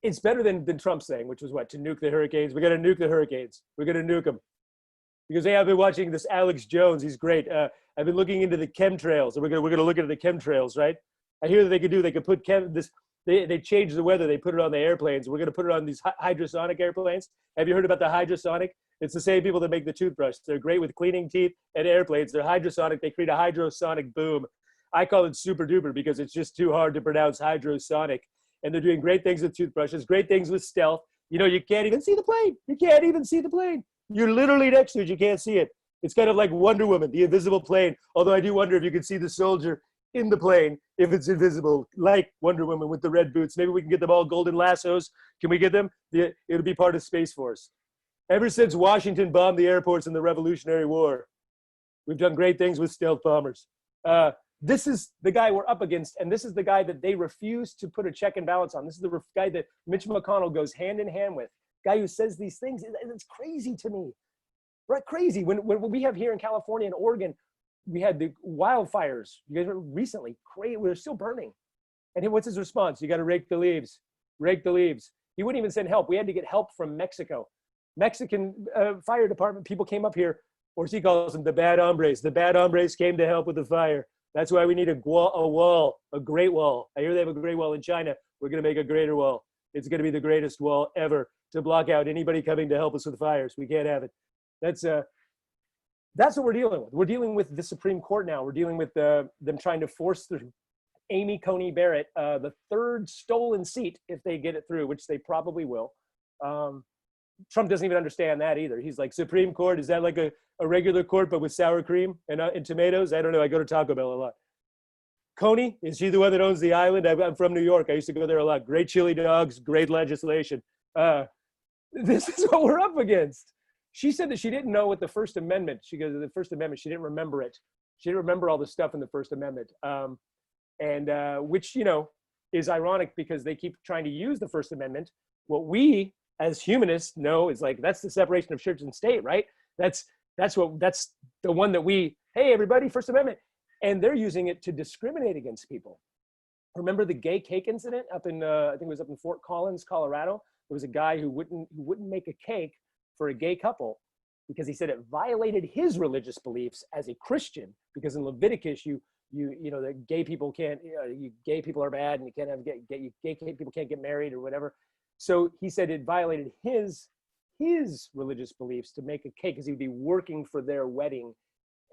it's better than Trump saying, which was what, to nuke the hurricanes. We got to nuke the hurricanes. We're going to nuke them. Because, hey, I've been watching this Alex Jones. He's great. I've been looking into the chemtrails. And we're gonna look into the chemtrails, right? I hear that they could put they changed the weather. They put it on the airplanes. We're going to put it on these hydrosonic airplanes. Have you heard about the hydrosonic? It's the same people that make the toothbrush. They're great with cleaning teeth and airplanes. They're hydrosonic. They create a hydrosonic boom. I call it super duper because it's just too hard to pronounce hydrosonic. And they're doing great things with toothbrushes, great things with stealth. You can't even see the plane. You can't even see the plane. You're literally next to it. You can't see it. It's kind of like Wonder Woman, the invisible plane. Although I do wonder if you can see the soldier in the plane if it's invisible, like Wonder Woman with the red boots. Maybe we can get them all golden lassos. Can we get them? It'll be part of Space Force. Ever since Washington bombed the airports in the Revolutionary War, we've done great things with stealth bombers. This is the guy we're up against, and this is the guy that they refuse to put a check and balance on. This is the guy that Mitch McConnell goes hand in hand with. Guy who says these things, it's crazy to me. Right, crazy. When we have here in California and Oregon, we had the wildfires. You guys remember recently, we're still burning. And what's his response? You got to rake the leaves. Rake the leaves. He wouldn't even send help. We had to get help from Mexico. Mexican fire department people came up here, or as he calls them, the bad hombres. The bad hombres came to help with the fire. That's why we need a wall, a great wall. I hear they have a great wall in China. We're going to make a greater wall. It's going to be the greatest wall ever to block out anybody coming to help us with fires. We can't have it. That's what we're dealing with. We're dealing with the Supreme Court now. We're dealing with them trying to force Amy Coney Barrett, the third stolen seat, if they get it through, which they probably will. Trump doesn't even understand that either. He's like, Supreme Court, is that like a regular court but with sour cream and tomatoes? I don't know. I go to Taco Bell a lot. Coney, is she the one that owns the island? I'm from New York. I used to go there a lot. Great chili dogs, great legislation. This is what we're up against. She said that she didn't know what the First Amendment, she goes, the First Amendment, she didn't remember it. She didn't remember all the stuff in the First Amendment. Which, is ironic because they keep trying to use the First Amendment. What we as humanists know is like, that's the separation of church and state, right? That's the one that hey, everybody, First Amendment. And they're using it to discriminate against people. Remember the gay cake incident up in, I think it was up in Fort Collins, Colorado? There was a guy who wouldn't make a cake for a gay couple because he said it violated his religious beliefs as a Christian, because in Leviticus, the gay people can't, gay people are bad and you can't have gay people can't get married or whatever. So he said it violated his religious beliefs to make a cake because he would be working for their wedding,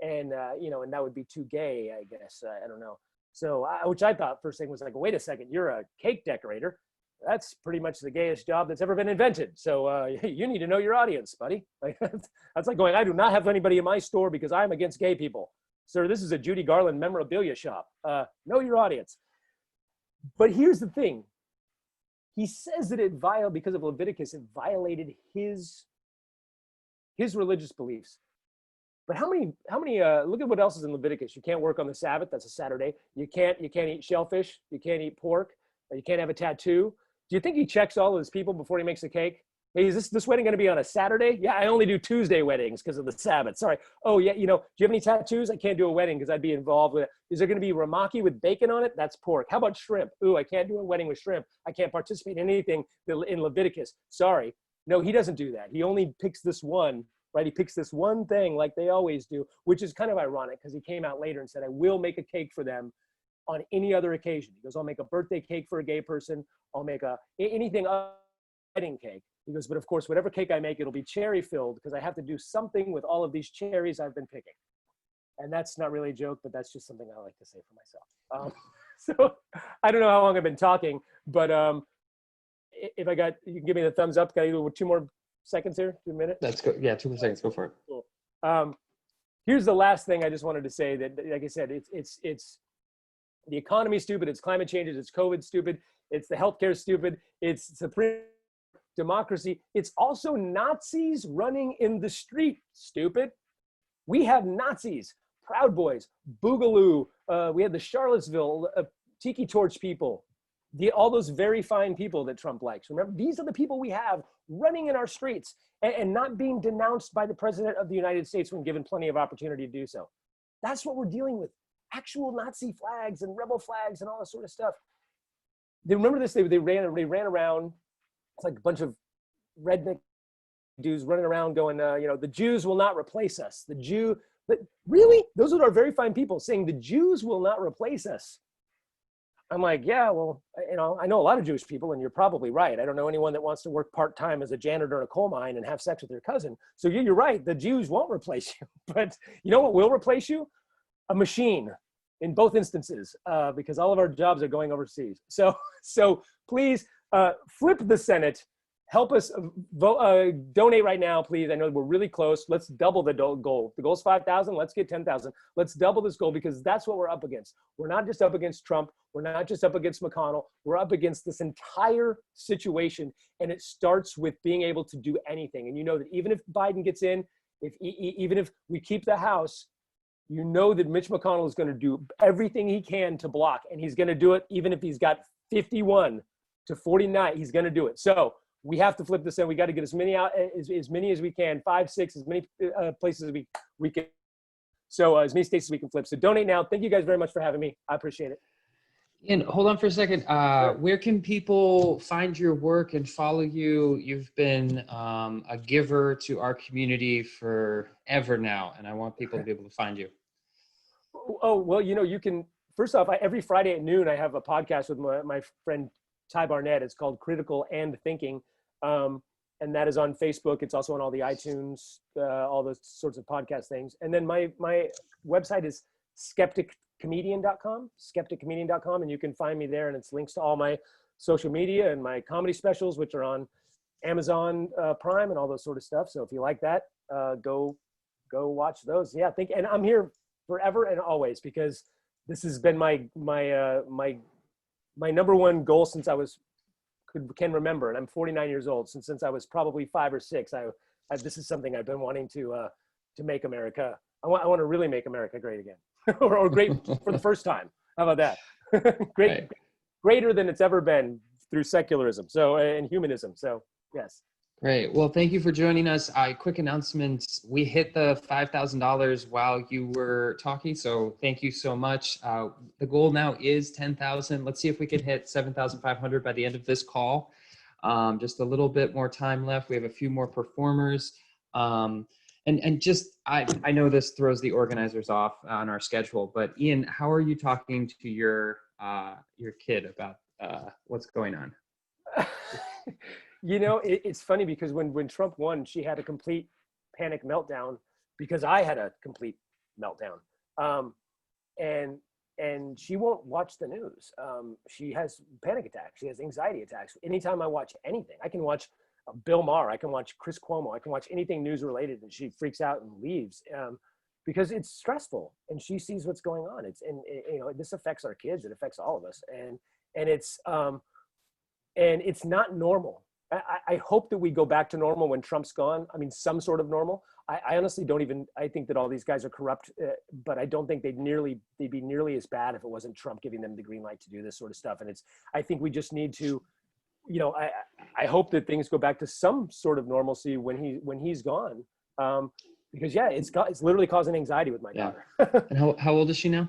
and and that would be too gay, I guess. I don't know. So, which I thought first thing was like, wait a second, you're a cake decorator. That's pretty much the gayest job that's ever been invented. So you need to know your audience, buddy. Like, that's like going, I do not have anybody in my store because I'm against gay people. Sir, this is a Judy Garland memorabilia shop. Know your audience. But here's the thing. He says that because of Leviticus, it violated his religious beliefs. But how many, look at what else is in Leviticus. You can't work on the Sabbath, that's a Saturday. You can't eat shellfish, you can't eat pork, you can't have a tattoo. Do you think he checks all of his people before he makes a cake? Hey, is this wedding gonna be on a Saturday? Yeah, I only do Tuesday weddings because of the Sabbath. Sorry. Oh yeah, do you have any tattoos? I can't do a wedding because I'd be involved with it. Is there gonna be ramaki with bacon on it? That's pork. How about shrimp? Ooh, I can't do a wedding with shrimp. I can't participate in anything in Leviticus. Sorry. No, he doesn't do that. He only picks this one right? He picks this one thing like they always do, which is kind of ironic because he came out later and said, I will make a cake for them on any other occasion. He goes, I'll make a birthday cake for a gay person. I'll make anything wedding cake. He goes, but of course, whatever cake I make, it'll be cherry filled because I have to do something with all of these cherries I've been picking. And that's not really a joke, but that's just something I like to say for myself. So I don't know how long I've been talking, but if you can give me the thumbs up. Can I do 2 more seconds here? 2 minutes? That's good. Yeah, 2 more seconds. Go for it. Cool. Here's the last thing I just wanted to say that, like I said, it's the economy stupid, it's climate change, it's COVID stupid, it's the healthcare stupid, it's supreme democracy. It's also Nazis running in the street stupid. We have Nazis, Proud Boys, Boogaloo. We had the Charlottesville Tiki Torch people, all those very fine people that Trump likes. Remember, these are the people we have running in our streets and not being denounced by the president of the United States when given plenty of opportunity to do so. That's what we're dealing with. Actual Nazi flags and rebel flags and all this sort of stuff. They remember this, they ran around. It's like a bunch of redneck dudes running around going, the Jews will not replace us. But really? Those are our very fine people saying the Jews will not replace us. I'm like, yeah, well, I know a lot of Jewish people, and you're probably right. I don't know anyone that wants to work part-time as a janitor in a coal mine and have sex with their cousin. So you're right, the Jews won't replace you. But you know what will replace you? A machine in both instances, because all of our jobs are going overseas. So please flip the Senate. Help us donate right now, please. I know we're really close. Let's double the goal. The goal's 5,000. Let's get 10,000. Let's double this goal because that's what we're up against. We're not just up against Trump. We're not just up against McConnell. We're up against this entire situation, and it starts with being able to do anything. And you know that even if Biden gets in, even if we keep the House, you know that Mitch McConnell is going to do everything he can to block, and he's going to do it even if he's got 51 to 49. He's going to do it. So we have to flip this in. We got to get as many out, as many as we can, 5, 6, as many places as we can. So as many states as we can flip. So donate now. Thank you guys very much for having me. I appreciate it. And hold on for a second. Where can people find your work and follow you? You've been a giver to our community forever now, and I want people to be able to find you. Oh, well, you can, first off, every Friday at noon, I have a podcast with my friend Ty Barnett. It's called Critical and Thinking. And that is on Facebook. It's also on all the iTunes, all those sorts of podcast things. And then my website is skepticcomedian.com, and you can find me there, and it's links to all my social media and my comedy specials, which are on Amazon Prime and all those sort of stuff. So if you like that, go watch those. Yeah, and I'm here forever and always because this has been my number one goal since I can remember, and I'm 49 years old. Since I was probably 5 or 6, this is something I've been wanting to make America. I want to really make America great again, or great for the first time. How about that? Greater than it's ever been through secularism. So and humanism. So yes. Great. Well, thank you for joining us. Quick announcements. We hit the $5,000 while you were talking, so thank you so much. The goal now is 10,000. Let's see if we can hit 7,500 by the end of this call. Just a little bit more time left. We have a few more performers. And just, I know this throws the organizers off on our schedule, but Ian, how are you talking to your kid about what's going on? It's funny because when Trump won, she had a complete panic meltdown because I had a complete meltdown. And she won't watch the news. She has panic attacks. She has anxiety attacks. Anytime I watch anything, I can watch Bill Maher, I can watch Chris Cuomo, I can watch anything news related, and she freaks out and leaves because it's stressful and she sees what's going on. This affects our kids. It affects all of us. And it's not normal. I hope that we go back to normal when Trump's gone. I mean, some sort of normal. I honestly I think that all these guys are corrupt, but I don't think they'd be nearly as bad if it wasn't Trump giving them the green light to do this sort of stuff. And I think we just need to, I hope that things go back to some sort of normalcy when he's gone. Because it's literally causing anxiety with my daughter. And how old is she now?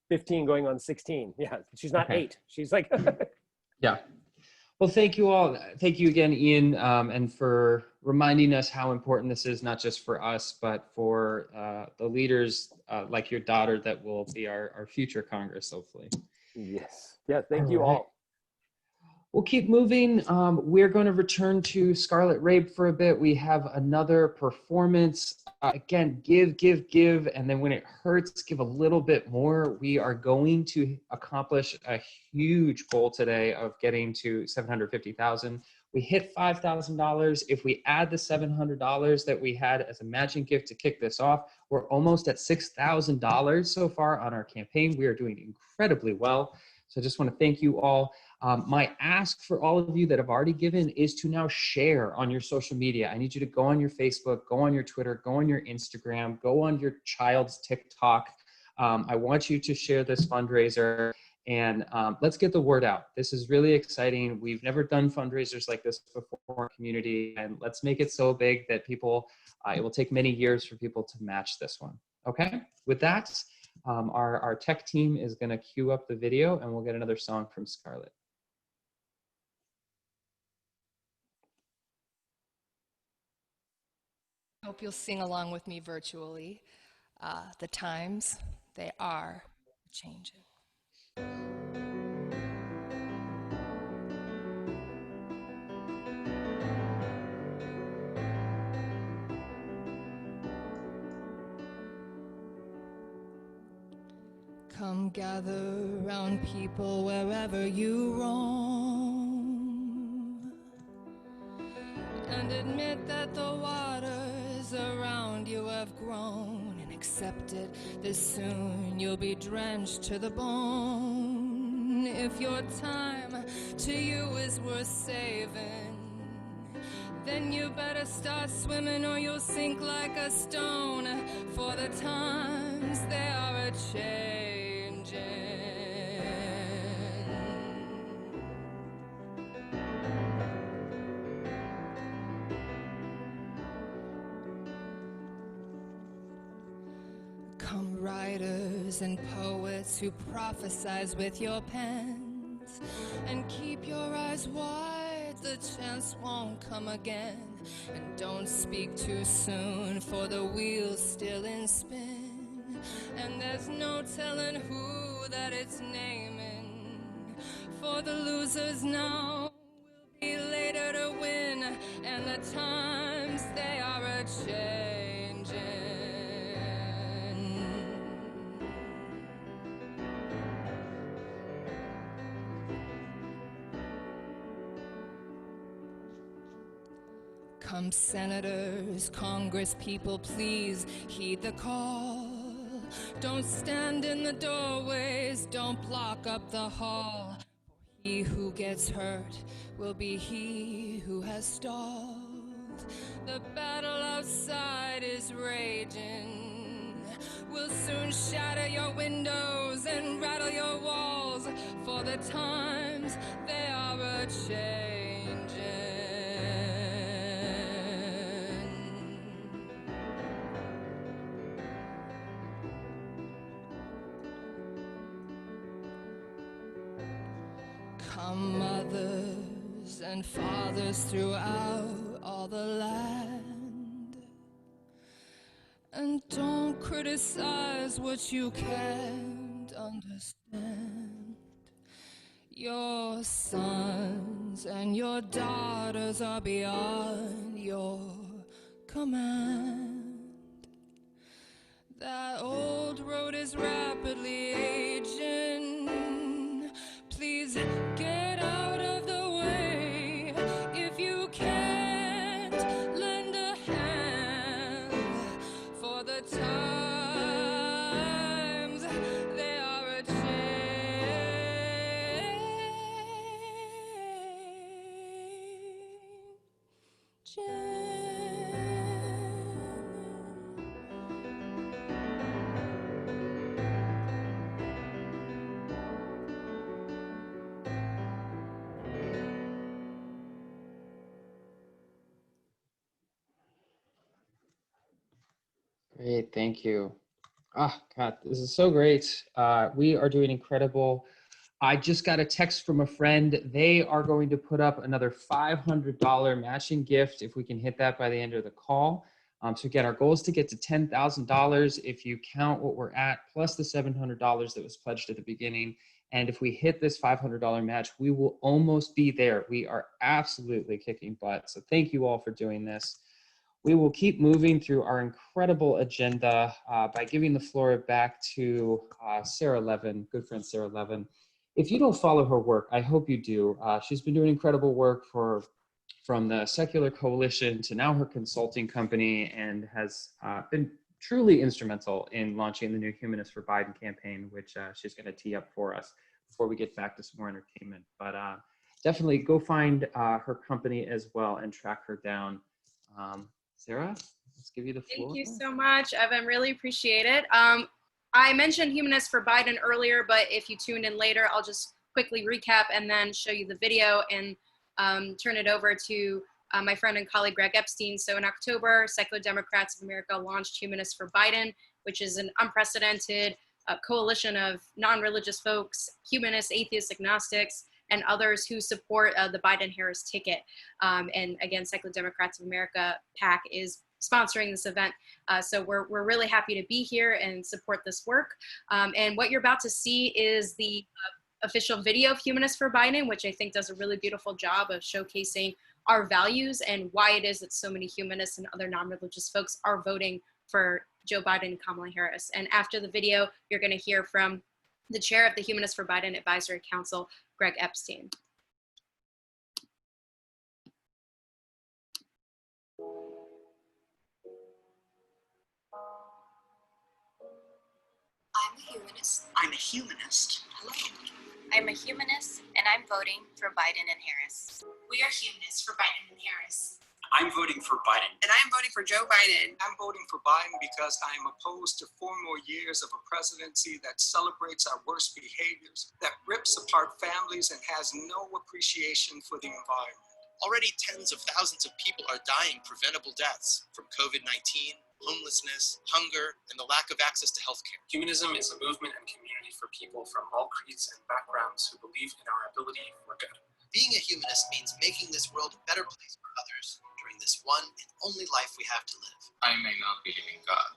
15 going on 16. Yeah. She's not 8. She's like, yeah. Well, thank you all. Thank you again, Ian, and for reminding us how important this is, not just for us, but for the leaders like your daughter that will be our future Congress, hopefully. Yes. Yeah. Thank you all. We'll keep moving. We're going to return to Scarlet Rape for a bit. We have another performance. Again, give, and then when it hurts, give a little bit more. We are going to accomplish a huge goal today of getting to $750,000. We hit $5,000. If we add the $700 that we had as a matching gift to kick this off, we're almost at $6,000 so far on our campaign. We are doing incredibly well. So I just want to thank you all. My ask for all of you that have already given is to now share on your social media. I need you to go on your Facebook, go on your Twitter, go on your Instagram, go on your child's TikTok. I want you to share this fundraiser and let's get the word out. This is really exciting. We've never done fundraisers like this before in our community, and let's make it so big that people, it will take many years for people to match this one. Okay, with that, our tech team is gonna queue up the video and we'll get another song from Scarlett. Hope you'll sing along with me virtually. The times, they are changing. Come gather round people wherever you roam, and admit that the waters around you have grown, and accept it, this soon you'll be drenched to the bone. If your time to you is worth saving, then you better start swimming or you'll sink like a stone, for the times they are a-changing. Come writers and poets who prophesize with your pens, and keep your eyes wide, the chance won't come again. And don't speak too soon, for the wheel's still in spin, and there's no telling who that it's naming, for the losers now will be later to win, and the times they are a-changing. Come senators, Congress people, please heed the call. Don't stand in the doorways, don't block up the hall. He who gets hurt will be he who has stalled. The battle outside is raging. We'll soon shatter your windows and rattle your walls, for the times they are a-changing. Come mothers and fathers throughout all the land, and don't criticize what you can't understand. Your sons and your daughters are beyond your command. That old road is rapidly aging. Please get out of the way. If you can't lend a hand, for the times they are a-changing. Great, thank you. Ah, God, this is so great. We are doing incredible. I just got a text from a friend. They are going to put up another $500 matching gift if we can hit that by the end of the call. So again, our goal is to get to $10,000 if you count what we're at, plus the $700 that was pledged at the beginning. And if we hit this $500 match, we will almost be there. We are absolutely kicking butt. So thank you all for doing this. We will keep moving through our incredible agenda by giving the floor back to Sarah Levin, good friend Sarah Levin. If you don't follow her work, I hope you do. She's been doing incredible work from the Secular Coalition to now her consulting company, and has been truly instrumental in launching the new Humanists for Biden campaign, which she's going to tee up for us before we get back to some more entertainment. But definitely go find her company as well and track her down. Sarah, let's give you the floor. Thank you so much, Evan. Really appreciate it. I mentioned Humanists for Biden earlier, but if you tuned in later, I'll just quickly recap and then show you the video and turn it over to my friend and colleague Greg Epstein. So in October, Secular Democrats of America launched Humanists for Biden, which is an unprecedented coalition of non-religious folks, humanists, atheists, agnostics, and others who support the Biden-Harris ticket. And again, Secular Democrats of America PAC is sponsoring this event. So we're really happy to be here and support this work. And what you're about to see is the official video of Humanists for Biden, which I think does a really beautiful job of showcasing our values and why it is that so many humanists and other non-religious folks are voting for Joe Biden and Kamala Harris. And after the video, you're going to hear from the chair of the Humanists for Biden Advisory Council, Greg Epstein. I'm a humanist. I'm a humanist. Hello. I'm a humanist, and I'm voting for Biden and Harris. We are humanists for Biden and Harris. I'm voting for Biden. And I'm voting for Joe Biden. I'm voting for Biden because I am opposed to 4 more years of a presidency that celebrates our worst behaviors, that rips apart families and has no appreciation for the environment. Already tens of thousands of people are dying preventable deaths from COVID-19, homelessness, hunger, and the lack of access to healthcare. Humanism is a movement and community for people from all creeds and backgrounds who believe in our ability for good. Being a humanist means making this world a better place for others during this one and only life we have to live. I may not believe in God,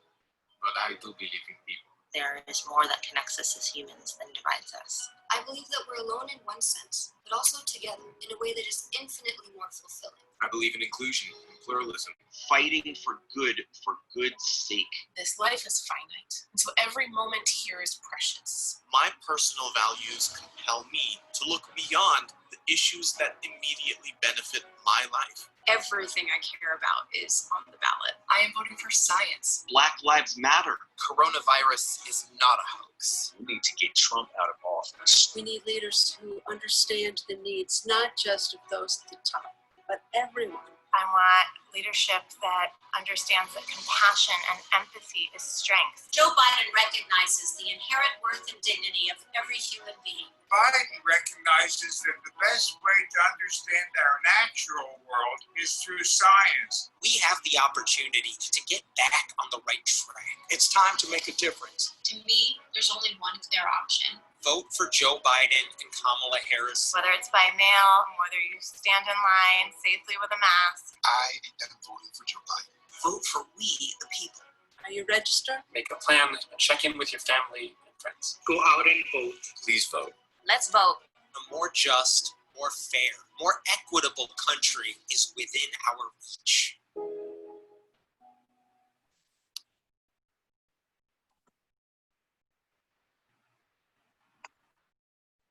but I do believe in people. There is more that connects us as humans than divides us. I believe that we're alone in one sense, but also together in a way that is infinitely more fulfilling. I believe in inclusion and pluralism. Fighting for good's sake. This life is finite, and so every moment here is precious. My personal values compel me to look beyond the issues that immediately benefit my life. Everything I care about is on the ballot. I am voting for science. Black Lives Matter. Coronavirus is not a hoax. We need to get Trump out of office. We need leaders who understand the needs, not just of those at the top, but everyone. I want leadership that understands that compassion and empathy is strength. Joe Biden recognizes the inherent worth and dignity of every human being. Biden recognizes that the best way to understand our natural world is through science. We have the opportunity to get back on the right track. It's time to make a difference. To me, there's only one clear option. Vote for Joe Biden and Kamala Harris. Whether it's by mail, whether you stand in line safely with a mask. I am voting for Joe Biden. Vote for we, the people. Are you registered? Make a plan and check in with your family and friends. Go out and vote. Please vote. Let's vote. A more just, more fair, more equitable country is within our reach.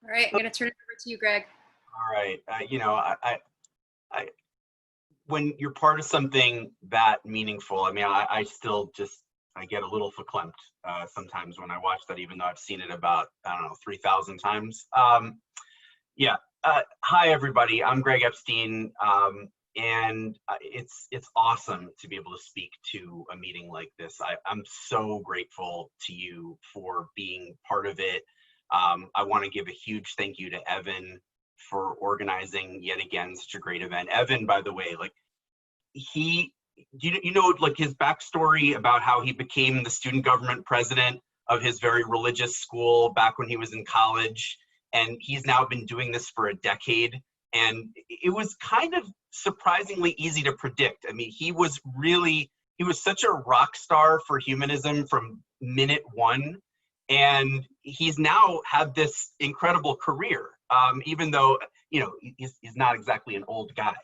All right, I'm going to turn it over to you, Greg. All right. When you're part of something that meaningful, I mean, I still just, I get a little verklempt sometimes when I watch that, even though I've seen it about, I don't know, 3,000 times. Hi, everybody. I'm Greg Epstein, and it's awesome to be able to speak to a meeting like this. I'm so grateful to you for being part of it. I want to give a huge thank you to Evan for organizing yet again such a great event. Evan, by the way, like you know like his backstory about how he became the student government president of his very religious school back when he was in college, and he's now been doing this for a decade. And it was kind of surprisingly easy to predict. I mean, he was such a rock star for humanism from minute one. And he's now had this incredible career, even though, you know, he's not exactly an old guy.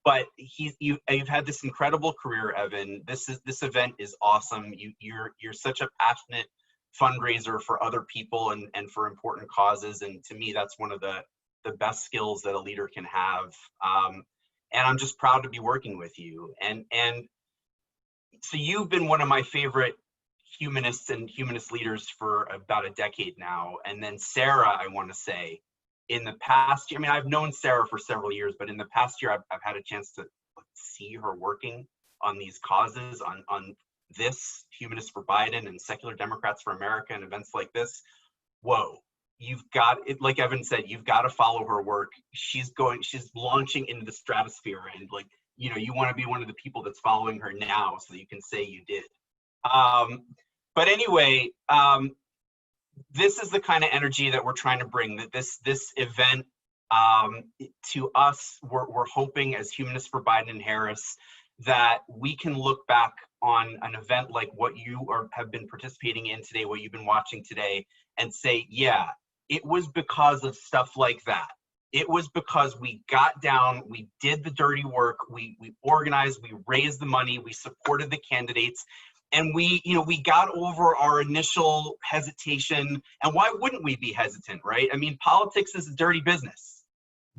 But you've had this incredible career, Evan. This event is awesome. You're such a passionate fundraiser for other people and for important causes. And to me, that's one of the best skills that a leader can have. And I'm just proud to be working with you. And so you've been one of my favorite humanists and humanist leaders for about a decade now. And then Sarah, I want to say, in the past year, I mean, I've known Sarah for several years, but in the past year, I've had a chance to see her working on these causes, on this, Humanists for Biden and Secular Democrats for America and events like this. Whoa, you've got it, like Evan said, you've got to follow her work. She's launching into the stratosphere, and like, you know, you want to be one of the people that's following her now so that you can say you did. But anyway, this is the kind of energy that we're trying to bring, that this event to us, we're hoping as Humanists for Biden and Harris that we can look back on an event like what you have been participating in today, what you've been watching today, and say, yeah, it was because of stuff like that. It was because we got down, we did the dirty work, we organized, we raised the money, we supported the candidates, and we got over our initial hesitation. And why wouldn't we be hesitant, right? I mean, politics is a dirty business,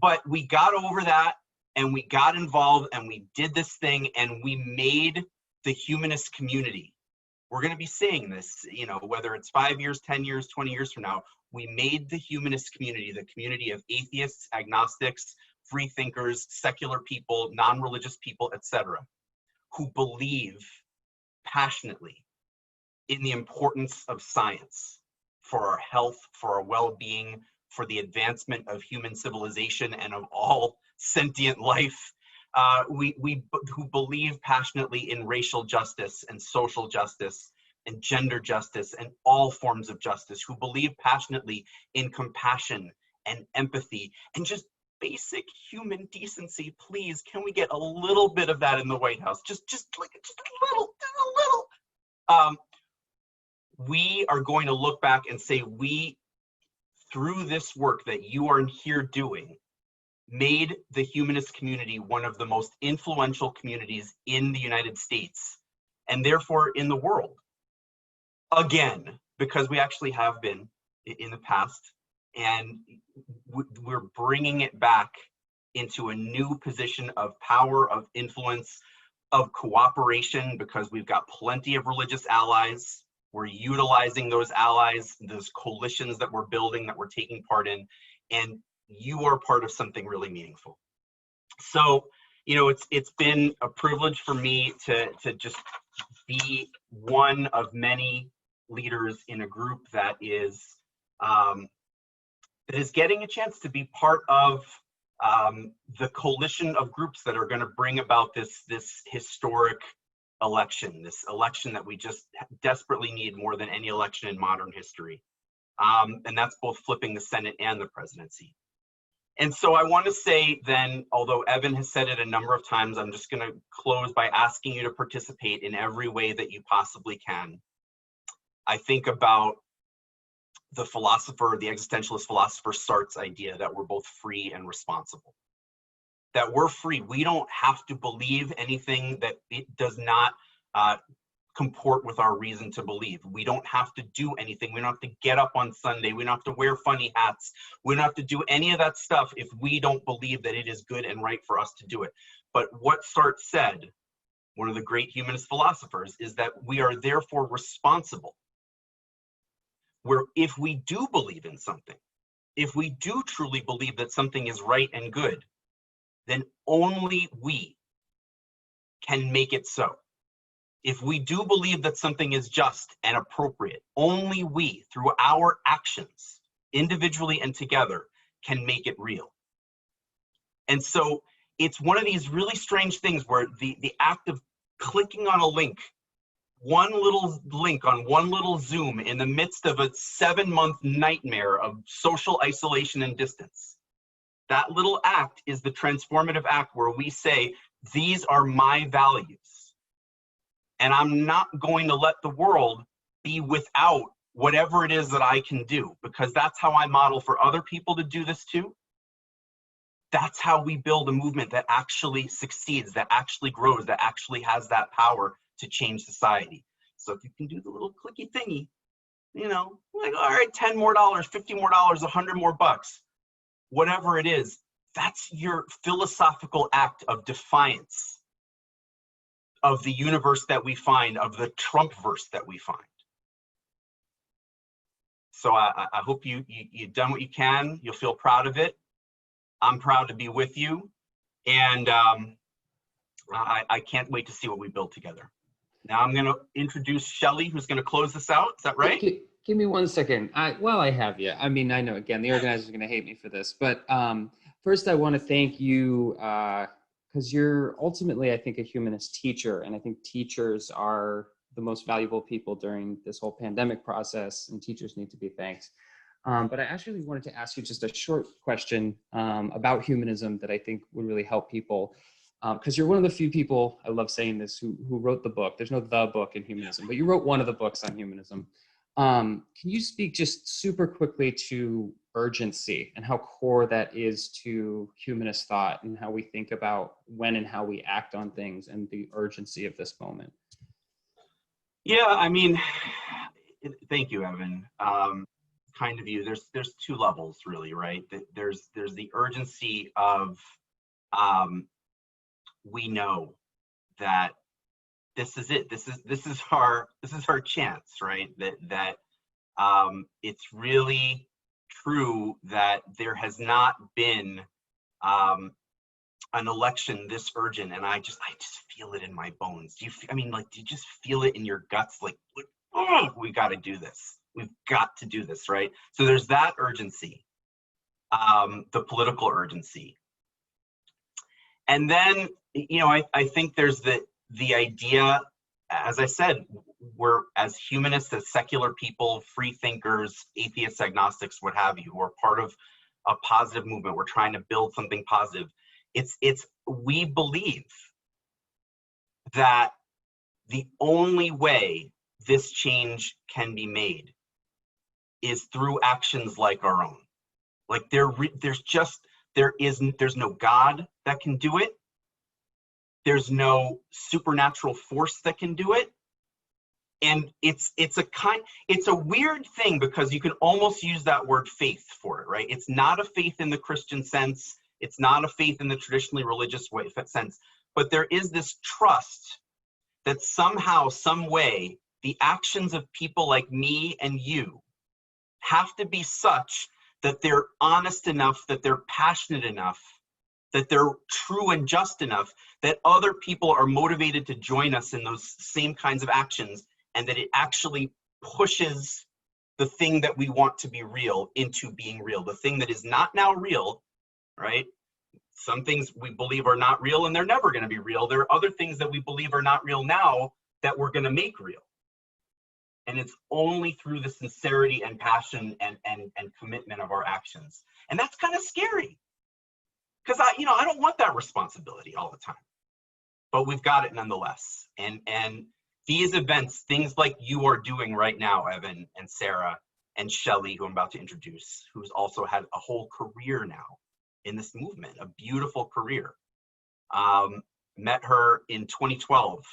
but we got over that and we got involved and we did this thing and we made the humanist community. We're going to be saying this, you know, whether it's 5 years, 10 years, 20 years from now, we made the humanist community, the community of atheists, agnostics, free thinkers, secular people, non-religious people, etc., who believe passionately in the importance of science for our health, for our well-being, for the advancement of human civilization and of all sentient life. Who believe passionately in racial justice and social justice and gender justice and all forms of justice, who believe passionately in compassion and empathy and just basic human decency. Please, can we get a little bit of that in the White House? Just a little. We are going to look back and say, we, through this work that you are here doing, made the humanist community one of the most influential communities in the United States and therefore in the world. Again, because we actually have been in the past, and we're bringing it back into a new position of power, of influence, of cooperation, because we've got plenty of religious allies. We're utilizing those allies, those coalitions that we're building, that we're taking part in, and you are part of something really meaningful. So, you know, it's been a privilege for me to just be one of many leaders in a group that is getting a chance to be part of the coalition of groups that are going to bring about this historic election, this election that we just desperately need more than any election in modern history. And that's both flipping the Senate and the presidency. And so I want to say then, although Evan has said it a number of times, I'm just going to close by asking you to participate in every way that you possibly can. I think about the existentialist philosopher Sartre's idea that we're both free and responsible. That we're free. We don't have to believe anything that it does not comport with our reason to believe. We don't have to do anything. We don't have to get up on Sunday. We don't have to wear funny hats. We don't have to do any of that stuff if we don't believe that it is good and right for us to do it. But what Sartre said, one of the great humanist philosophers, is that we are therefore responsible. Where if we do believe in something, if we do truly believe that something is right and good, then only we can make it so. If we do believe that something is just and appropriate, only we, through our actions, individually and together, can make it real. And so it's one of these really strange things where the act of clicking on a link one little link on one little Zoom in the midst of a 7-month nightmare of social isolation and distance. That little act is the transformative act where we say, these are my values. And I'm not going to let the world be without whatever it is that I can do, because that's how I model for other people to do this too. That's how we build a movement that actually succeeds, that actually grows, that actually has that power to change society. So if you can do the little clicky thingy, you know, like, all right, $10 more, $50 more, $100 more bucks, whatever it is, that's your philosophical act of defiance of the universe that we find, of the Trump-verse that we find. So I hope you've done what you can. You'll feel proud of it. I'm proud to be with you. And I can't wait to see what we build together. Now I'm going to introduce Shelley, who's going to close this out. Is that right? Give me 1 second. While I have you, I mean, I know, again, the organizers are going to hate me for this, but first I want to thank you because you're ultimately, I think, a humanist teacher, and I think teachers are the most valuable people during this whole pandemic process, and teachers need to be thanked. But I actually wanted to ask you just a short question about humanism that I think would really help people. Because you're one of the few people, I love saying this, who wrote the book. There's no the book in humanism, but you wrote one of the books on humanism. Can you speak just super quickly to urgency and how core that is to humanist thought and how we think about when and how we act on things and the urgency of this moment? Yeah, I mean, thank you, Evan. Kind of you. There's two levels, really, right? There's the urgency of we know that this is it. This is our chance, right? That it's really true that there has not been an election this urgent, and I just feel it in my bones. Do you just feel it in your guts? Like, oh, we got to do this. We've got to do this, right? So there's that urgency, the political urgency. And then, you know, I think there's the idea, as I said, we're, as humanists, as secular people, free thinkers, atheists, agnostics, what have you, who are part of a positive movement. We're trying to build something positive. We believe that the only way this change can be made is through actions like our own. Like there's no God that can do it. There's no supernatural force that can do it. And it's a weird thing because you can almost use that word faith for it, right? It's not a faith in the Christian sense. It's not a faith in the traditionally religious sense, but there is this trust that somehow, some way, the actions of people like me and you have to be such that they're honest enough, that they're passionate enough, that they're true and just enough, that other people are motivated to join us in those same kinds of actions, and that it actually pushes the thing that we want to be real into being real. The thing that is not now real, right? Some things we believe are not real and they're never going to be real. There are other things that we believe are not real now that we're going to make real. And it's only through the sincerity and passion and commitment of our actions. And that's kind of scary because I don't want that responsibility all the time, but we've got it nonetheless. And these events, things like you are doing right now, Evan and Sarah and Shelley, who I'm about to introduce, who's also had a whole career now in this movement, a beautiful career. Met her in 2012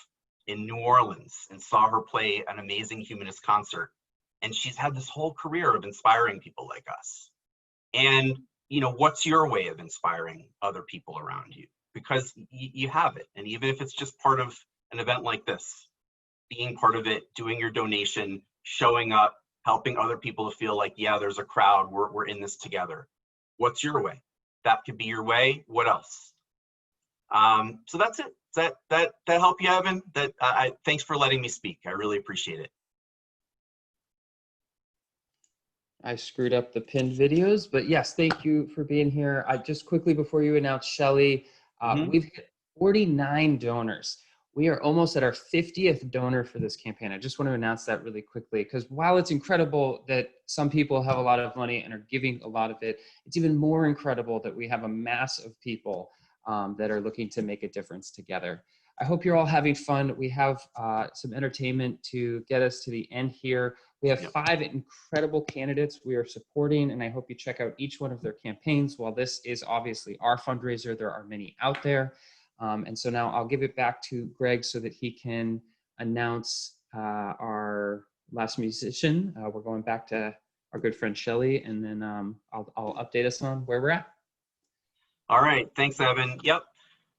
in New Orleans and saw her play an amazing humanist concert. And she's had this whole career of inspiring people like us. And, you know, what's your way of inspiring other people around you? Because you have it. And even if it's just part of an event like this, being part of it, doing your donation, showing up, helping other people to feel like, yeah, there's a crowd, we're in this together. What's your way? That could be your way. What else? So that's it. That help you, Evan? Thanks for letting me speak. I really appreciate it. I screwed up the pinned videos, but yes, thank you for being here. Just quickly before you announce Shelley, we've hit 49 donors. We are almost at our 50th donor for this campaign. I just want to announce that really quickly, because while it's incredible that some people have a lot of money and are giving a lot of it, it's even more incredible that we have a mass of people that are looking to make a difference together. I hope you're all having fun. We have some entertainment to get us to the end here. We have 5 incredible candidates we are supporting, and I hope you check out each one of their campaigns. While this is obviously our fundraiser, there are many out there. And so now I'll give it back to Greg so that he can announce our last musician. We're going back to our good friend Shelly, and then I'll update us on where we're at. All right, thanks, Evan. Yep.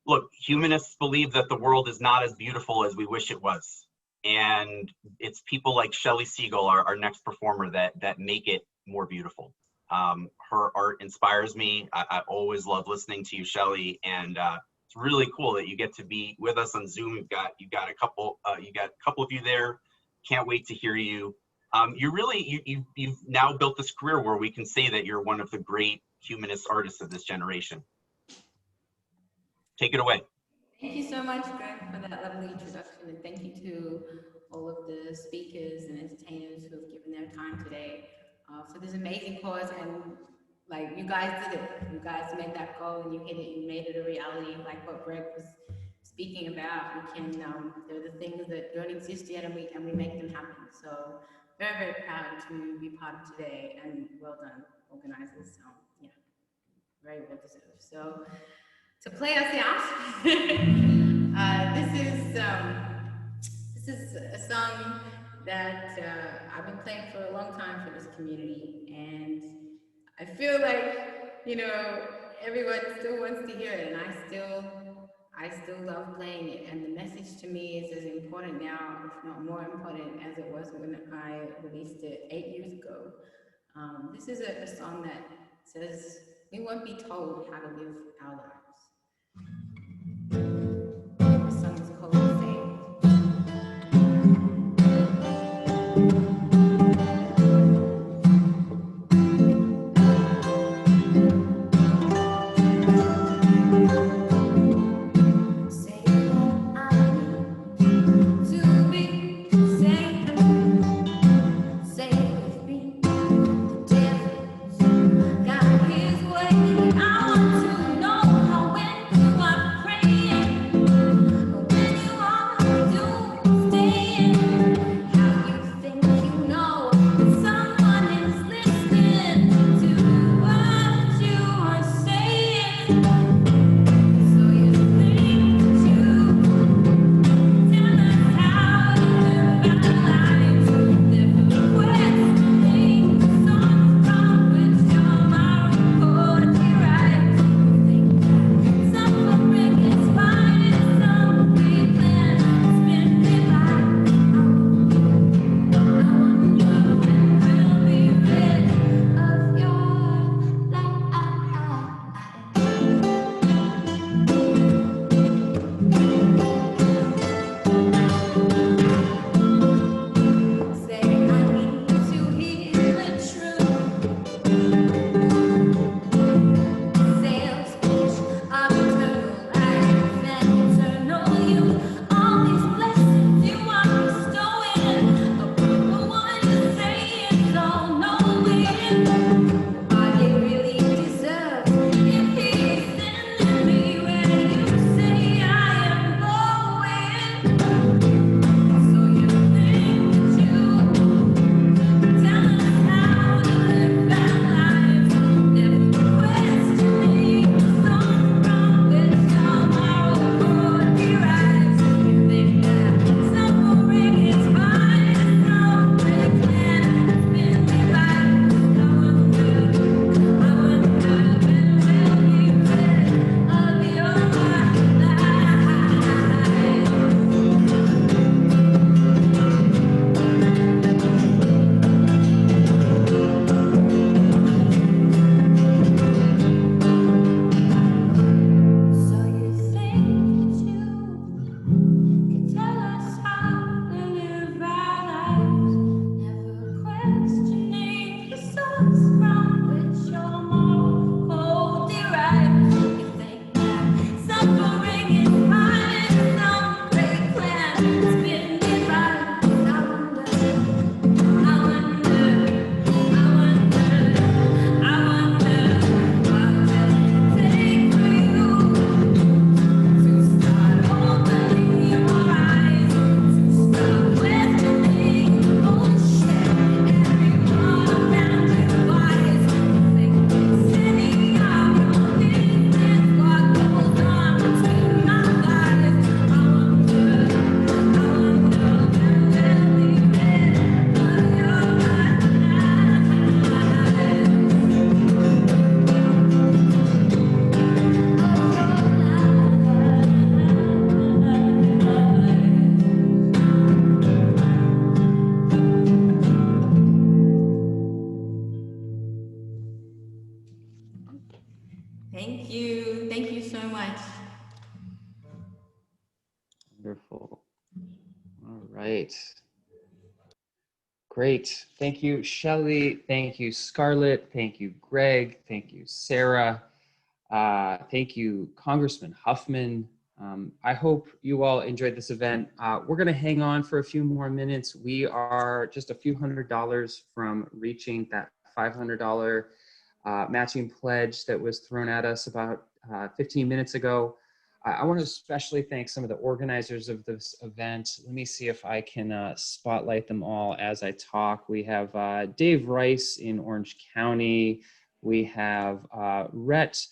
Look, humanists believe that the world is not as beautiful as we wish it was. And it's people like Shelly Siegel, our next performer, that make it more beautiful. Her art inspires me. I always love listening to you, Shelly, and it's really cool that you get to be with us on Zoom. You've got a couple of you there. Can't wait to hear you. You've now built this career where we can say that you're one of the great humanist artists of this generation. Take it away. Thank you so much, Greg, for that lovely introduction, and thank you to all of the speakers and entertainers who have given their time today for this amazing cause. And like, you guys did it. You guys made that goal and you hit it. You made it a reality, like what Greg was speaking about. We can, there are the things that don't exist yet, and we make them happen. So very, very proud to be part of today, and well done, organizers. Yeah, very well deserved. So to play us out, this is a song that I've been playing for a long time for this community, and I feel like, you know, everyone still wants to hear it, and I still love playing it, and the message to me is as important now, if not more important, as it was when I released it 8 years ago. This is a song that says we won't be told how to live our lives. The song is called Got his way. I want to know how Thank you. Thank you so much. Wonderful. All right. Great. Thank you, Shelley. Thank you, Scarlett. Thank you, Greg. Thank you, Sarah. Thank you, Congressman Huffman. I hope you all enjoyed this event. We're going to hang on for a few more minutes. We are just a few $100s from reaching that $500 matching pledge that was thrown at us about 15 minutes ago. I want to especially thank some of the organizers of this event. Let me see if I can spotlight them all as I talk. We have Dave Rice in Orange County. We have Rhett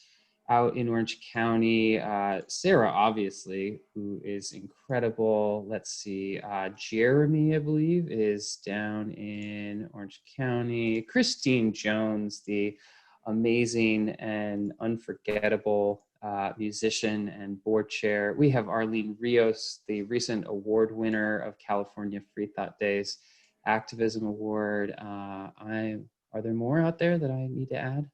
out in Orange County. Sarah, obviously, who is incredible. Let's see, Jeremy, I believe, is down in Orange County. Christine Jones, the amazing and unforgettable musician and board chair. We have Arlene Rios, the recent award winner of California Free Thought Days Activism Award. Are there more out there that I need to add?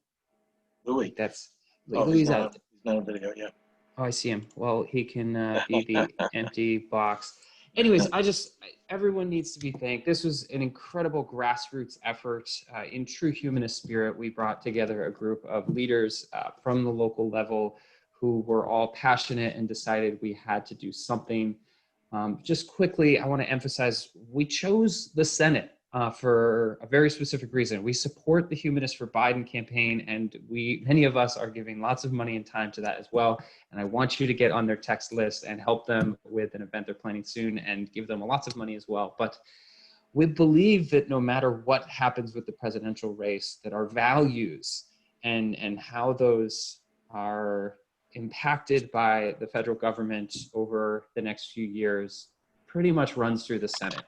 Louis. That's Oh, Louis he's out. not on video yet. Oh, I see him. Well, he can be the empty box. Anyways, everyone needs to be thanked. This was an incredible grassroots effort. In true humanist spirit, we brought together a group of leaders from the local level who were all passionate and decided we had to do something. Just quickly, I want to emphasize, we chose the Senate for a very specific reason. We support the Humanists for Biden campaign, and many of us are giving lots of money and time to that as well. And I want you to get on their text list and help them with an event they're planning soon and give them lots of money as well. But we believe that no matter what happens with the presidential race, that our values and how those are impacted by the federal government over the next few years pretty much runs through the Senate.